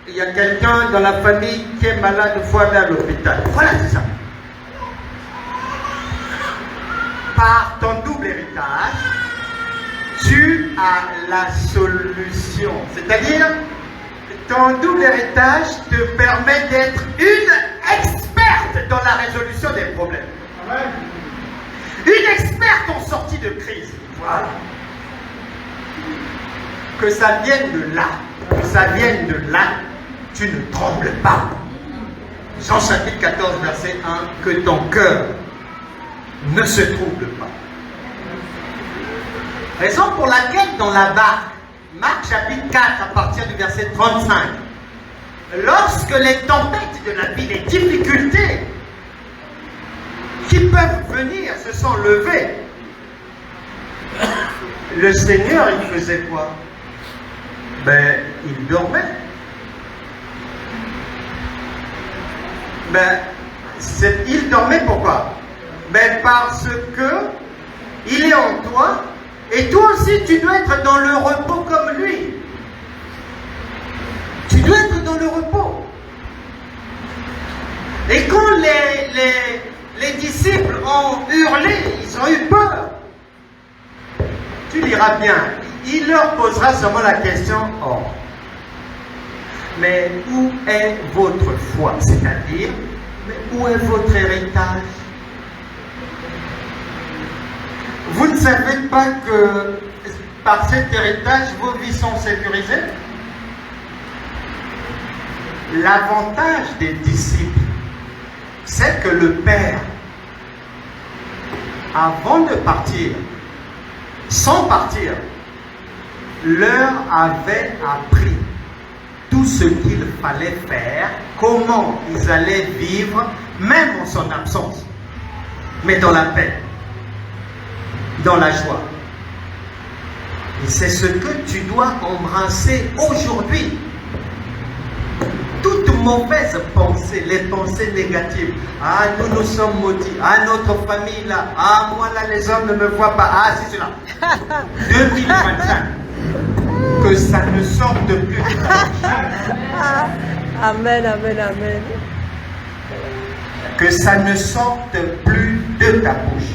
il y a quelqu'un dans la famille qui est malade, il faut aller à l'hôpital. Voilà, c'est ça. Par ton double héritage, tu as la solution. C'est-à-dire, ton double héritage te permet d'être une experte dans la résolution des problèmes. Une experte en sortie de crise. Voilà. Que ça vienne de là, que ça vienne de là, tu ne trembles pas. Jean chapitre 14, verset 1, que ton cœur ne se trouble pas. Raison pour laquelle dans la barque, Marc chapitre 4, à partir du verset 35, lorsque les tempêtes de la vie, les difficultés qui peuvent venir se sont levées, le Seigneur, il faisait quoi? Ben, il dormait. Ben, il dormait pourquoi? Ben, parce que il est en toi, et toi aussi tu dois être dans le repos comme lui. Tu dois être dans le repos. Et quand les disciples ont hurlé, ils ont eu peur. Tu liras bien, il leur posera seulement la question, oh, mais où est votre foi? C'est-à-dire, mais où est votre héritage? Vous ne savez pas que par cet héritage, vos vies sont sécurisées? L'avantage des disciples, c'est que le Père, avant de partir, sans partir, leur avait appris tout ce qu'il fallait faire, comment ils allaient vivre, même en son absence, mais dans la paix, dans la joie. Et c'est ce que tu dois embrasser aujourd'hui. Toute mauvaise pensée, les pensées négatives. Ah, nous sommes maudits. Ah, notre famille là. Ah, moi là, les hommes ne me voient pas. Ah, c'est cela. 2025. Que ça ne sorte plus de ta bouche. Amen, amen, amen. Que ça ne sorte plus de ta bouche.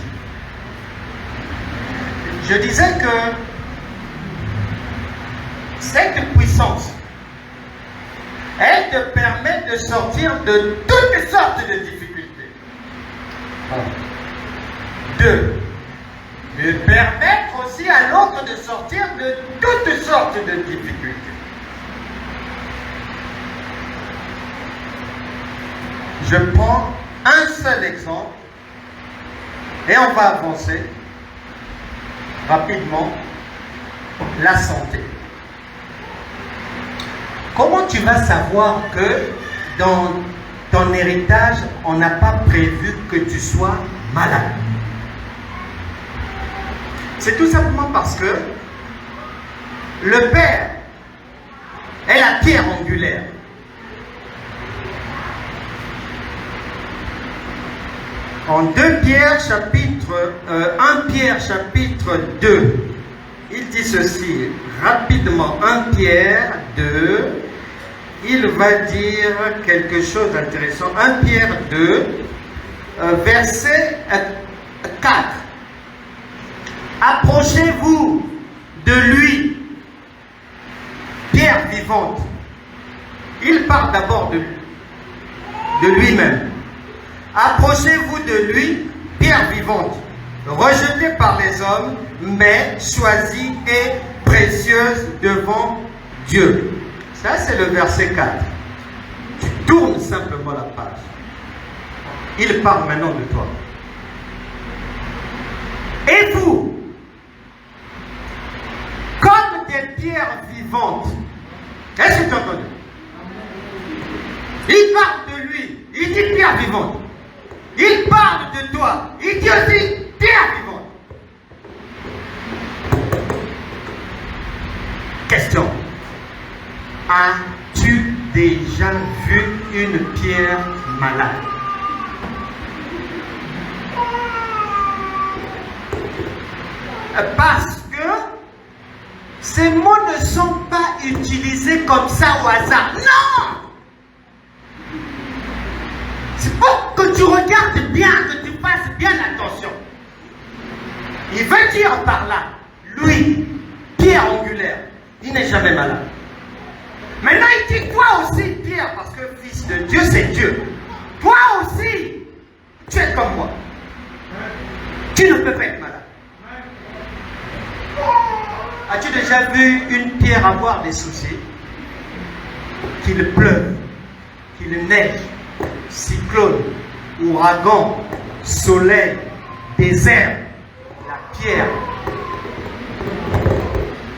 Je disais que cette puissance, elle te permet de sortir de toutes sortes de difficultés. 2. De permettre aussi à l'autre de sortir de toutes sortes de difficultés. Je prends un seul exemple et on va avancer rapidement. La santé. Comment tu vas savoir que dans ton héritage, on n'a pas prévu que tu sois malade? C'est tout simplement parce que le Père est la pierre angulaire. En 1 Pierre chapitre 2, il dit ceci, rapidement, 1 Pierre 2, il va dire quelque chose d'intéressant. 1 Pierre 2, verset 4. Approchez-vous de lui, pierre vivante. Il parle d'abord de lui-même. Approchez-vous de lui, pierre vivante, rejetée par les hommes, mais choisie et précieuse devant Dieu. Ça, c'est le verset 4. Tu tournes simplement la page. Il parle maintenant de toi. Et vous, comme des pierres vivantes. Est-ce que tu as entendu? Il parle de lui, il dit pierre vivante. Il parle de toi, il dit aussi pierre vivante. Question. As-tu déjà vu une pierre malade? Parce que ces mots ne sont pas utilisés comme ça au hasard. Non! C'est pour que tu regardes bien, que tu fasses bien attention. Il veut dire par là, lui, pierre angulaire, il n'est jamais malade. Maintenant, il dit toi aussi, Pierre, parce que fils de Dieu, c'est Dieu. Toi aussi, tu es comme moi. Tu ne peux pas être malade. As-tu déjà vu une pierre avoir des soucis? Qu'il pleuve, qu'il neige, cyclone, ouragan, soleil, désert, la pierre,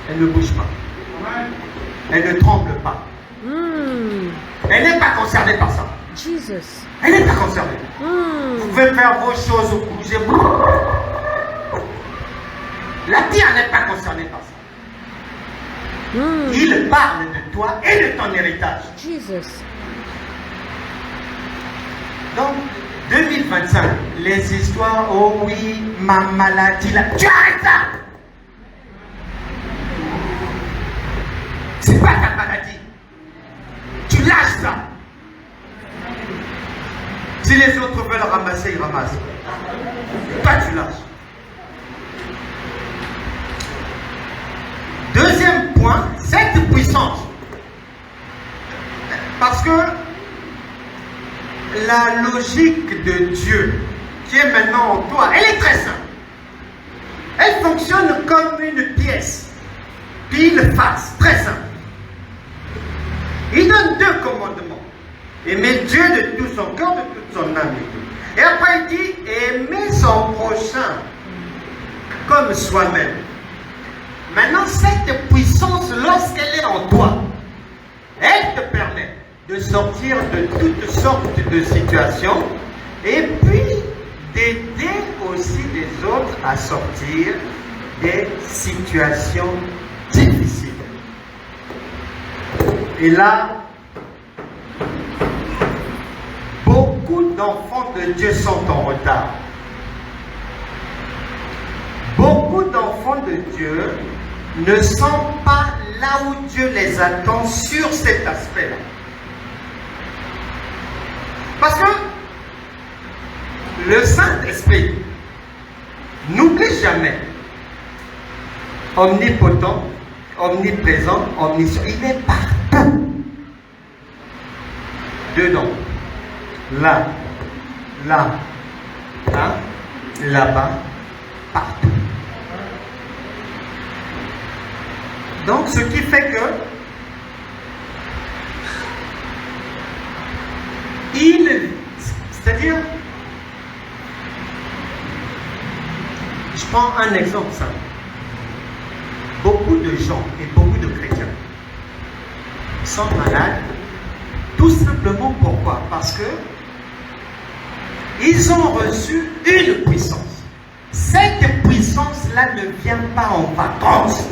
elle ne bouge pas. Elle ne tremble pas. Elle n'est pas concernée par ça. Jesus. Elle n'est pas concernée. Vous pouvez faire vos choses, bouger. La pierre n'est pas concernée par ça. Il parle de toi et de ton héritage. Jesus. Donc, 2025, les histoires, oh oui, ma maladie là. Tu arrêtes ça! C'est pas ta maladie. Tu lâches ça. Si les autres veulent ramasser, ils ramassent. Toi, tu lâches. Deuxième point, cette puissance. Parce que la logique de Dieu qui est maintenant en toi, elle est très simple. Elle fonctionne comme une pièce, pile face, très simple. Il donne deux commandements. Aimer Dieu de tout son cœur, de toute son âme. Et après il dit aimer son prochain comme soi-même. Maintenant, cette puissance, lorsqu'elle est en toi, elle te permet de sortir de toutes sortes de situations et puis d'aider aussi les autres à sortir des situations difficiles. Et là, beaucoup d'enfants de Dieu sont en retard. Beaucoup d'enfants de Dieu ne sont pas là où Dieu les attend sur cet aspect-là. Parce que le Saint-Esprit, n'oublie jamais, omnipotent, omniprésent, omniscient, il est partout. Dedans, là, là, là, là-bas, partout. Donc, ce qui fait que c'est-à-dire, je prends un exemple simple. Beaucoup de gens et beaucoup de chrétiens sont malades, tout simplement pourquoi? Parce que ils ont reçu une puissance. Cette puissance-là ne vient pas en vacances.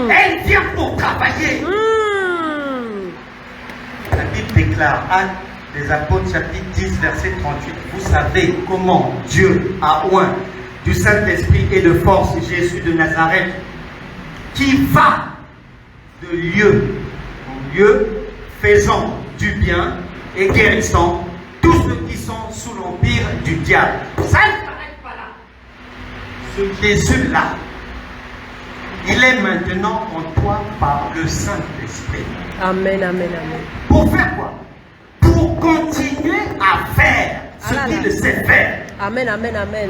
Elle vient pour travailler. La Bible déclare, Actes des Apôtres, chapitre 10, verset 38. Vous savez comment Dieu a oint du Saint-Esprit et de force Jésus de Nazareth, qui va de lieu en lieu, faisant du bien et guérissant tous ceux qui sont sous l'empire du diable. Ça ne s'arrête pas là. Ce Jésus-là, il est maintenant en toi par le Saint-Esprit. Amen, amen, amen. Pour faire quoi? Pour continuer à faire ce qu'il sait faire. Amen, amen, amen.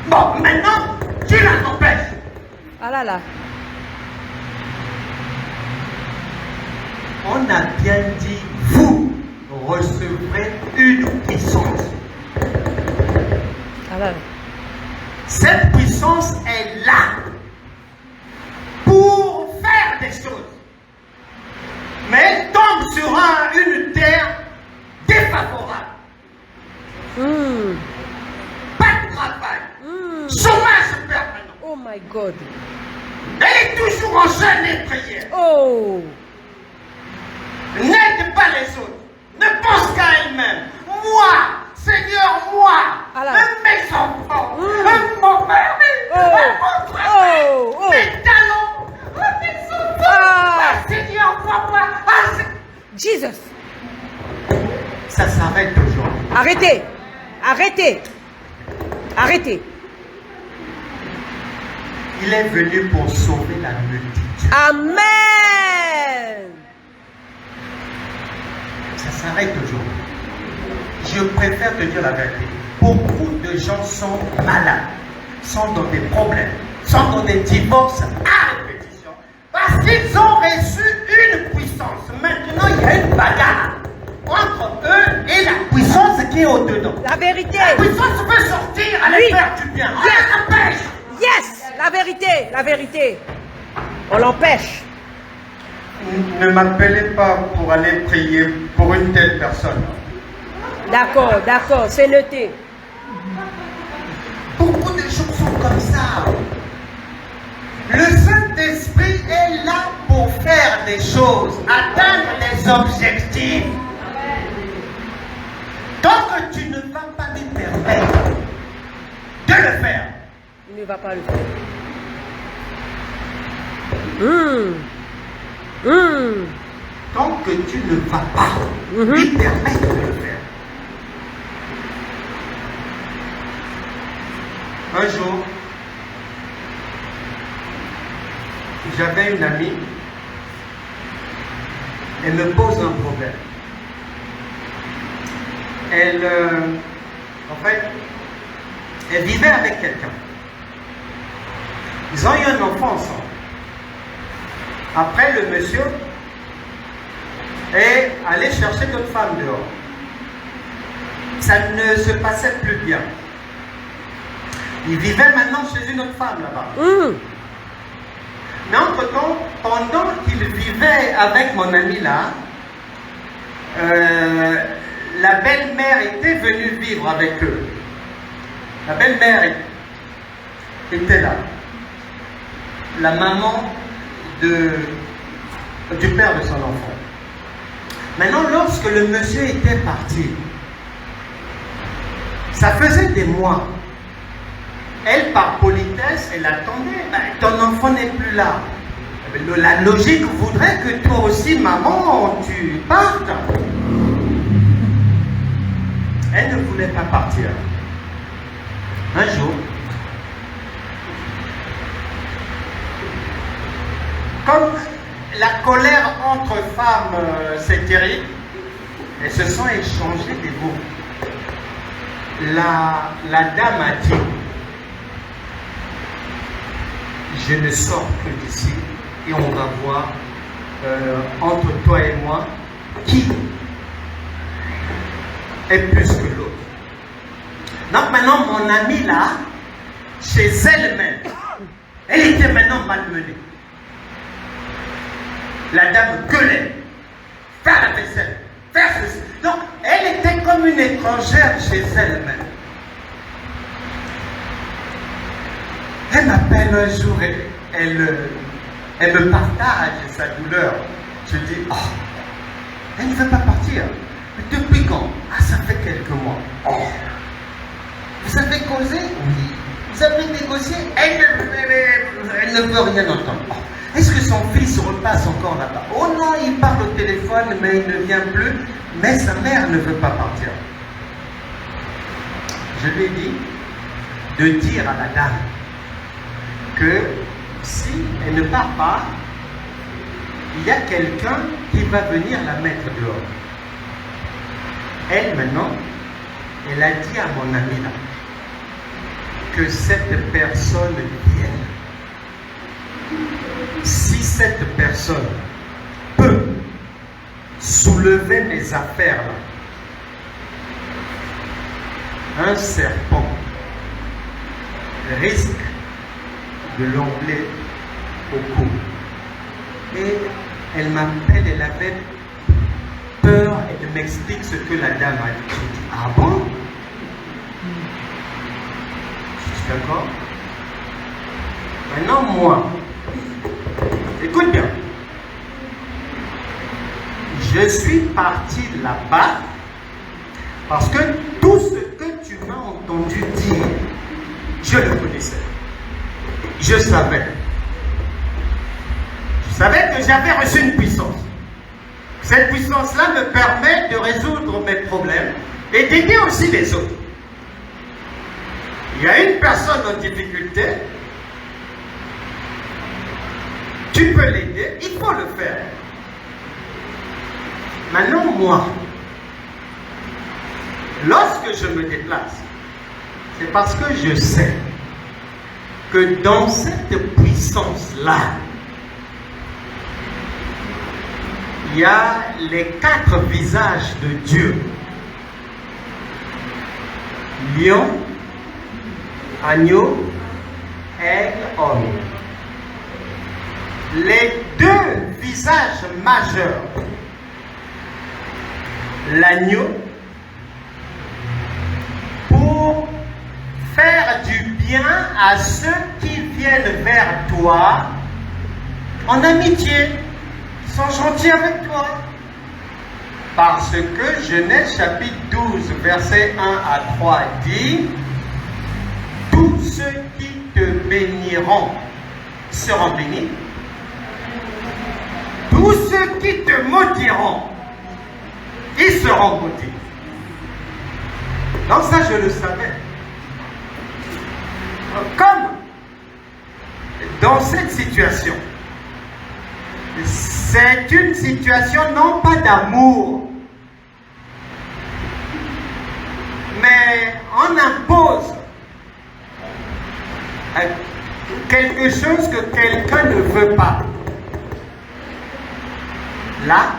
Bon, maintenant, tu l'en empêches. Ah là là. On a bien dit, vous recevrez une puissance. Ah là là. Cette puissance est là pour faire des choses. Mais elle tombe sur une terre défavorable. Pas de travail. Chômage permanent. Oh my God. Elle est toujours en jeûne et prière. Oh. N'aide pas les autres. Ne pense qu'à elle-même. Moi, Seigneur, moi, Alors. mes enfants, mon père, mon frère, mes talents, mes enfants, Seigneur, vois-moi. Jesus. Ça s'arrête aujourd'hui. Arrêtez. Arrêtez. Arrêtez. Il est venu pour sauver la multitude. Amen. Ça s'arrête aujourd'hui. Je préfère te dire la vérité. Beaucoup de gens sont malades, sont dans des problèmes, sont dans des divorces à répétition, parce qu'ils ont reçu une puissance. Maintenant, il y a une bagarre entre eux et la puissance qui est au-dedans. La vérité. La puissance veut sortir, aller faire du bien. On les empêche. Yes. La vérité. La vérité. On l'empêche. Ne m'appelez pas pour aller prier pour une telle personne. D'accord, d'accord, c'est noté. Beaucoup de choses sont comme ça. Le Saint-Esprit est là pour faire des choses, atteindre des objectifs. Donc tu ne vas pas lui permettre de le faire. Il ne va pas le faire. Tant que tu ne vas pas lui permettre de le faire. Un jour, j'avais une amie, elle me pose un problème. Elle, en fait, elle vivait avec quelqu'un. Ils ont eu un enfant ensemble. Après, le monsieur est allé chercher d'autres femmes dehors. Ça ne se passait plus bien. Il vivait maintenant chez une autre femme là-bas. Mais entre-temps, pendant qu'il vivait avec mon ami là, la belle-mère était venue vivre avec eux. La belle-mère était là. La maman du père de son enfant. Maintenant, lorsque le monsieur était parti, ça faisait des mois. Elle, par politesse, elle attendait. Ben, ton enfant n'est plus là. La logique voudrait que toi aussi, maman, tu partes. Elle ne voulait pas partir. Un jour, comme la colère entre femmes, c'est terrible, elles se sont échangées des mots. La dame a dit, je ne sors que d'ici et on va voir entre toi et moi qui est plus que l'autre. Donc maintenant mon amie là, chez elle-même, elle était maintenant malmenée. La dame gueulait, faire la vaisselle, faire ceci. Donc elle était comme une étrangère chez elle-même. Elle m'appelle un jour et elle me partage sa douleur. Je dis, oh, elle ne veut pas partir. Mais depuis quand? Ah, ça fait quelques mois. Oh, vous avez causé? Oui. Vous avez négocié? Elle ne veut rien entendre. Oh, est-ce que son fils repasse encore là-bas? Oh non, il parle au téléphone, mais il ne vient plus. Mais sa mère ne veut pas partir. Je lui ai dit de dire à la dame que si elle ne part pas, il y a quelqu'un qui va venir la mettre dehors. Elle, maintenant, elle a dit à mon ami là que cette personne vienne. Si cette personne peut soulever mes affaires là, un serpent risque de l'emblée au cou. Et elle m'appelle, elle avait peur et elle m'explique ce que la dame a dit. Je dis, ah bon? Je suis d'accord. Maintenant, moi, écoute bien. Je suis parti là-bas parce que tout ce que tu m'as entendu dire, je le connaissais. Je savais. Je savais que j'avais reçu une puissance. Cette puissance-là me permet de résoudre mes problèmes et d'aider aussi les autres. Il y a une personne en difficulté, tu peux l'aider, il faut le faire. Maintenant, moi, lorsque je me déplace, c'est parce que je sais que dans cette puissance-là, il y a les 4 visages de Dieu. Lion, agneau, aigle, homme. Les 2 visages majeurs, l'agneau, pour faire du bien à ceux qui viennent vers toi en amitié, sont gentils avec toi. Parce que Genèse chapitre 12, verset 1 à 3 dit, tous ceux qui te béniront seront bénis, tous ceux qui te maudiront, ils seront maudits. Donc ça, je le savais. Comme dans cette situation, c'est une situation non pas d'amour, mais on impose quelque chose que quelqu'un ne veut pas. Là,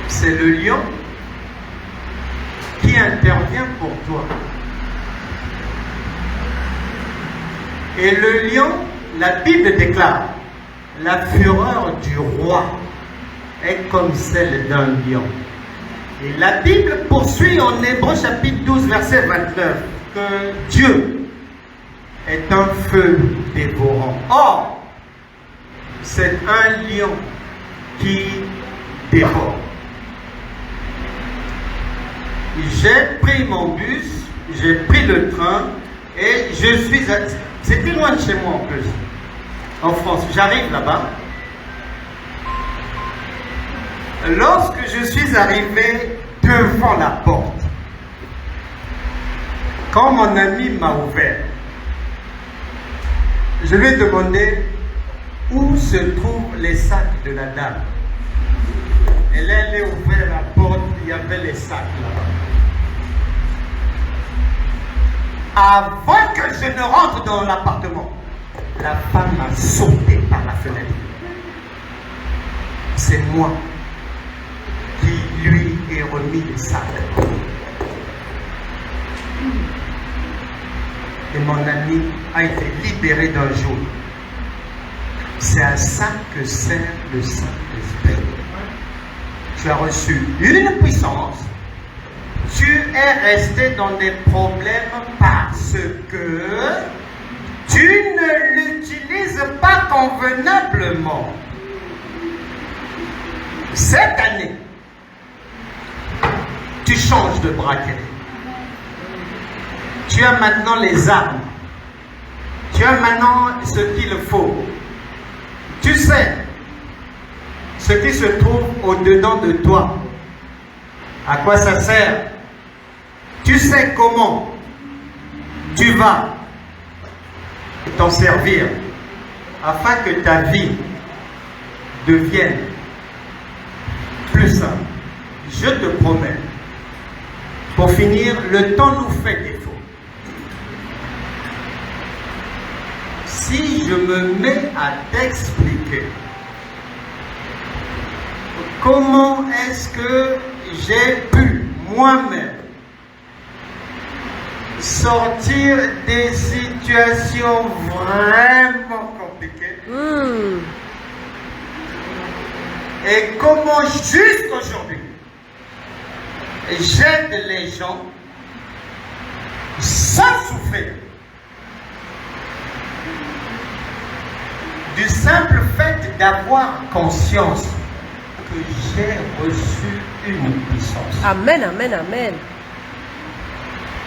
c'est le lion qui intervient pour toi. Et le lion, la Bible déclare, la fureur du roi est comme celle d'un lion. Et la Bible poursuit en Hébreux chapitre 12, verset 29, que Dieu est un feu dévorant. Or, c'est un lion qui dévore. J'ai pris mon bus, j'ai pris le train et je suis... C'était loin de chez moi en plus, en France. J'arrive là-bas. Lorsque je suis arrivé devant la porte, quand mon ami m'a ouvert, je lui ai demandé où se trouvent les sacs de la dame. Elle a ouvert la porte, il y avait les sacs là-bas. Avant que je ne rentre dans l'appartement, la femme m'a sauté par la fenêtre. C'est moi qui lui ai remis les sacs. Et mon ami a été libéré d'un jour. C'est à ça que sert le Saint-Esprit. Tu as reçu une puissance. Tu es resté dans des problèmes parce que tu ne l'utilises pas convenablement. Cette année, tu changes de braquet. Tu as maintenant les armes. Tu as maintenant ce qu'il faut. Tu sais ce qui se trouve au-dedans de toi. À quoi ça sert? Tu sais comment tu vas t'en servir afin que ta vie devienne plus simple. Je te promets, pour finir, le temps nous fait défaut. Si je me mets à t'expliquer comment est-ce que j'ai pu moi-même sortir des situations vraiment compliquées. Et comment jusqu'aujourd'hui, j'aide les gens sans souffrir du simple fait d'avoir conscience que j'ai reçu une puissance. Amen, amen, amen.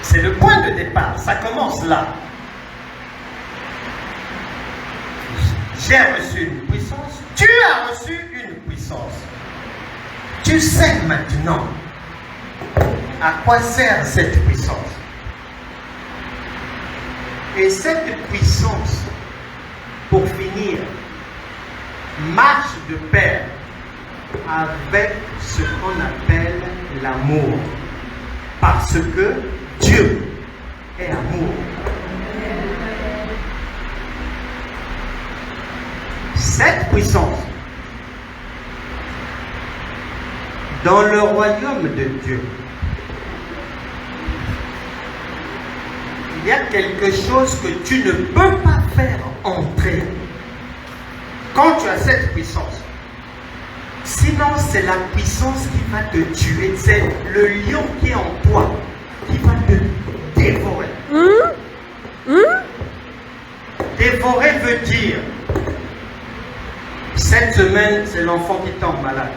C'est le point de départ, ça commence là. J'ai reçu une puissance, tu as reçu une puissance. Tu sais maintenant à quoi sert cette puissance. Et cette puissance, pour finir, marche de pair avec ce qu'on appelle l'amour. Parce que Dieu est amour. Cette puissance, dans le royaume de Dieu, il y a quelque chose que tu ne peux pas faire entrer quand tu as cette puissance. Sinon, c'est la puissance qui va te tuer. C'est le lion qui est en toi qui va te dévorer. Dévorer veut dire, cette semaine, c'est l'enfant qui tombe malade.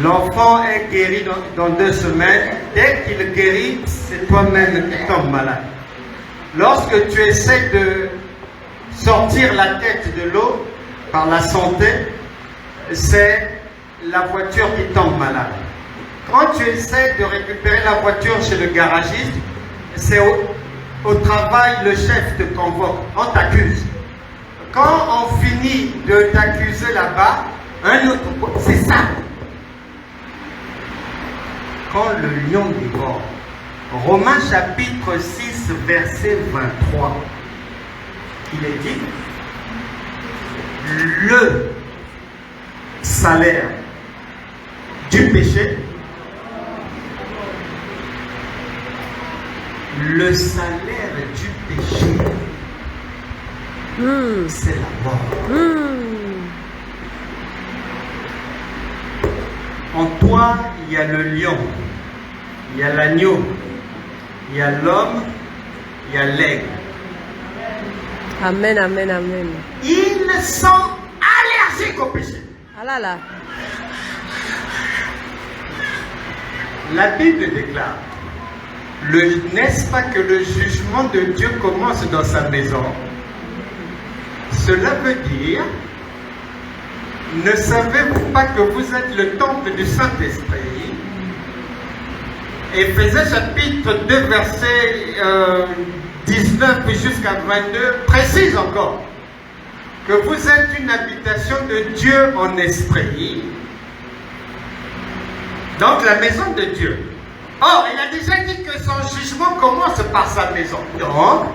L'enfant est guéri dans 2 semaines. Dès qu'il guérit, c'est toi-même qui tombes malade. Lorsque tu essaies de sortir la tête de l'eau par la santé, c'est la voiture qui tombe malade. Quand tu essaies de récupérer la voiture chez le garagiste, c'est au travail, le chef te convoque, on t'accuse. Quand on finit de t'accuser là-bas, un autre, c'est ça. Quand le lion dévore, Romains chapitre 6, verset 23, il est dit, le salaire du péché, le salaire du péché, c'est la mort. En toi, il y a le lion, il y a l'agneau, il y a l'homme, il y a l'aigle. Amen, amen, amen. Ils sont allergiques au péché. Ah là là. La Bible déclare, n'est-ce pas que le jugement de Dieu commence dans sa maison? Cela veut dire, ne savez-vous pas que vous êtes le temple du Saint-Esprit? Éphésiens chapitre 2, verset 19 jusqu'à 22 précise encore que vous êtes une habitation de Dieu en esprit. Donc la maison de Dieu. Or, il a déjà dit que son jugement commence par sa maison. Donc,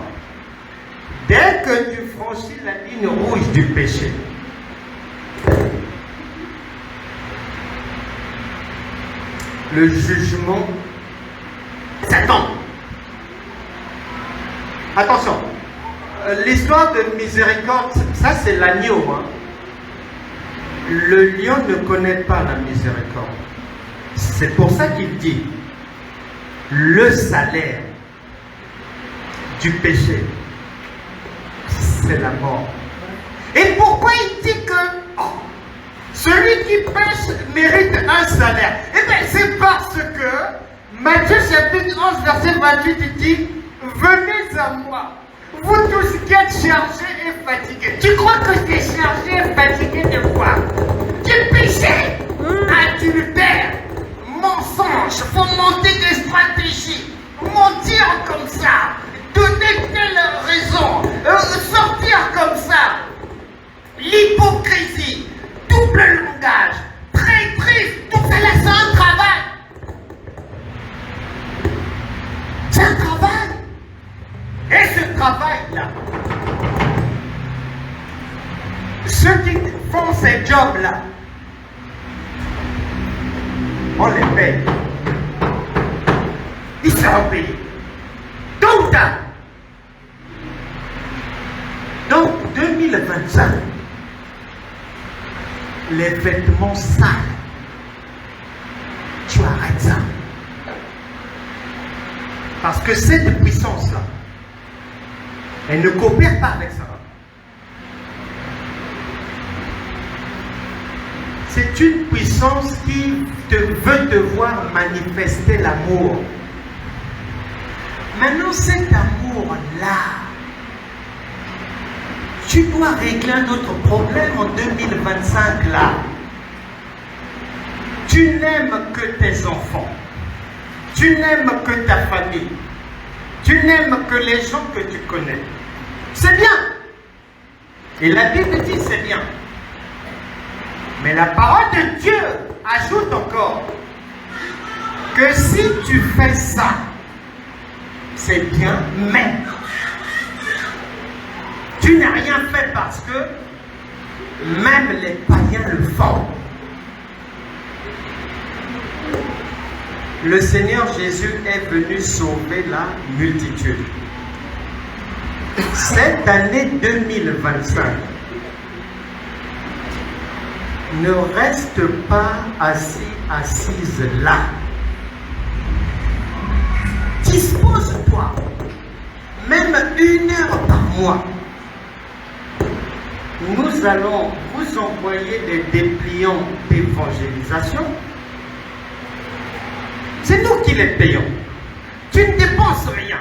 dès que tu franchis la ligne rouge du péché, le jugement s'attend. Attention, l'histoire de miséricorde, ça c'est l'agneau. Hein. Le lion ne connaît pas la miséricorde. C'est pour ça qu'il dit, le salaire du péché, c'est la mort. Et pourquoi il dit que celui qui pêche mérite un salaire? Eh bien, c'est parce que Matthieu chapitre 11, verset 28, il dit, venez à moi, vous tous qui êtes chargés et fatigués. Tu crois que tu es chargé et fatigué de quoi? Du péché, adultère, mensonge, fomenter des stratégies, mentir comme ça, donner telle raison, sortir comme ça, l'hypocrisie, double langage, traîtrise, tout ça là, c'est un travail. C'est un travail. Et ce travail-là, ceux qui font ces jobs-là, on les paye. Ils seront payés. Tôt ou tard. Donc, 2025, les vêtements sales, tu arrêtes ça. Parce que cette puissance-là, elle ne coopère pas avec ça. C'est une puissance qui veut te voir manifester l'amour. Maintenant, cet amour-là, tu dois régler un autre problème en 2025 là. Tu n'aimes que tes enfants. Tu n'aimes que ta famille. Tu n'aimes que les gens que tu connais. C'est bien. Et la Bible dit c'est bien. Mais la parole de Dieu ajoute encore que si tu fais ça, c'est bien, mais tu n'as rien fait parce que même les païens le font. Le Seigneur Jésus est venu sauver la multitude. Cette année 2025, ne reste pas assise là. Dispose-toi, même 1 heure par mois. Nous allons vous envoyer des dépliants d'évangélisation. C'est nous qui les payons. Tu ne dépenses rien.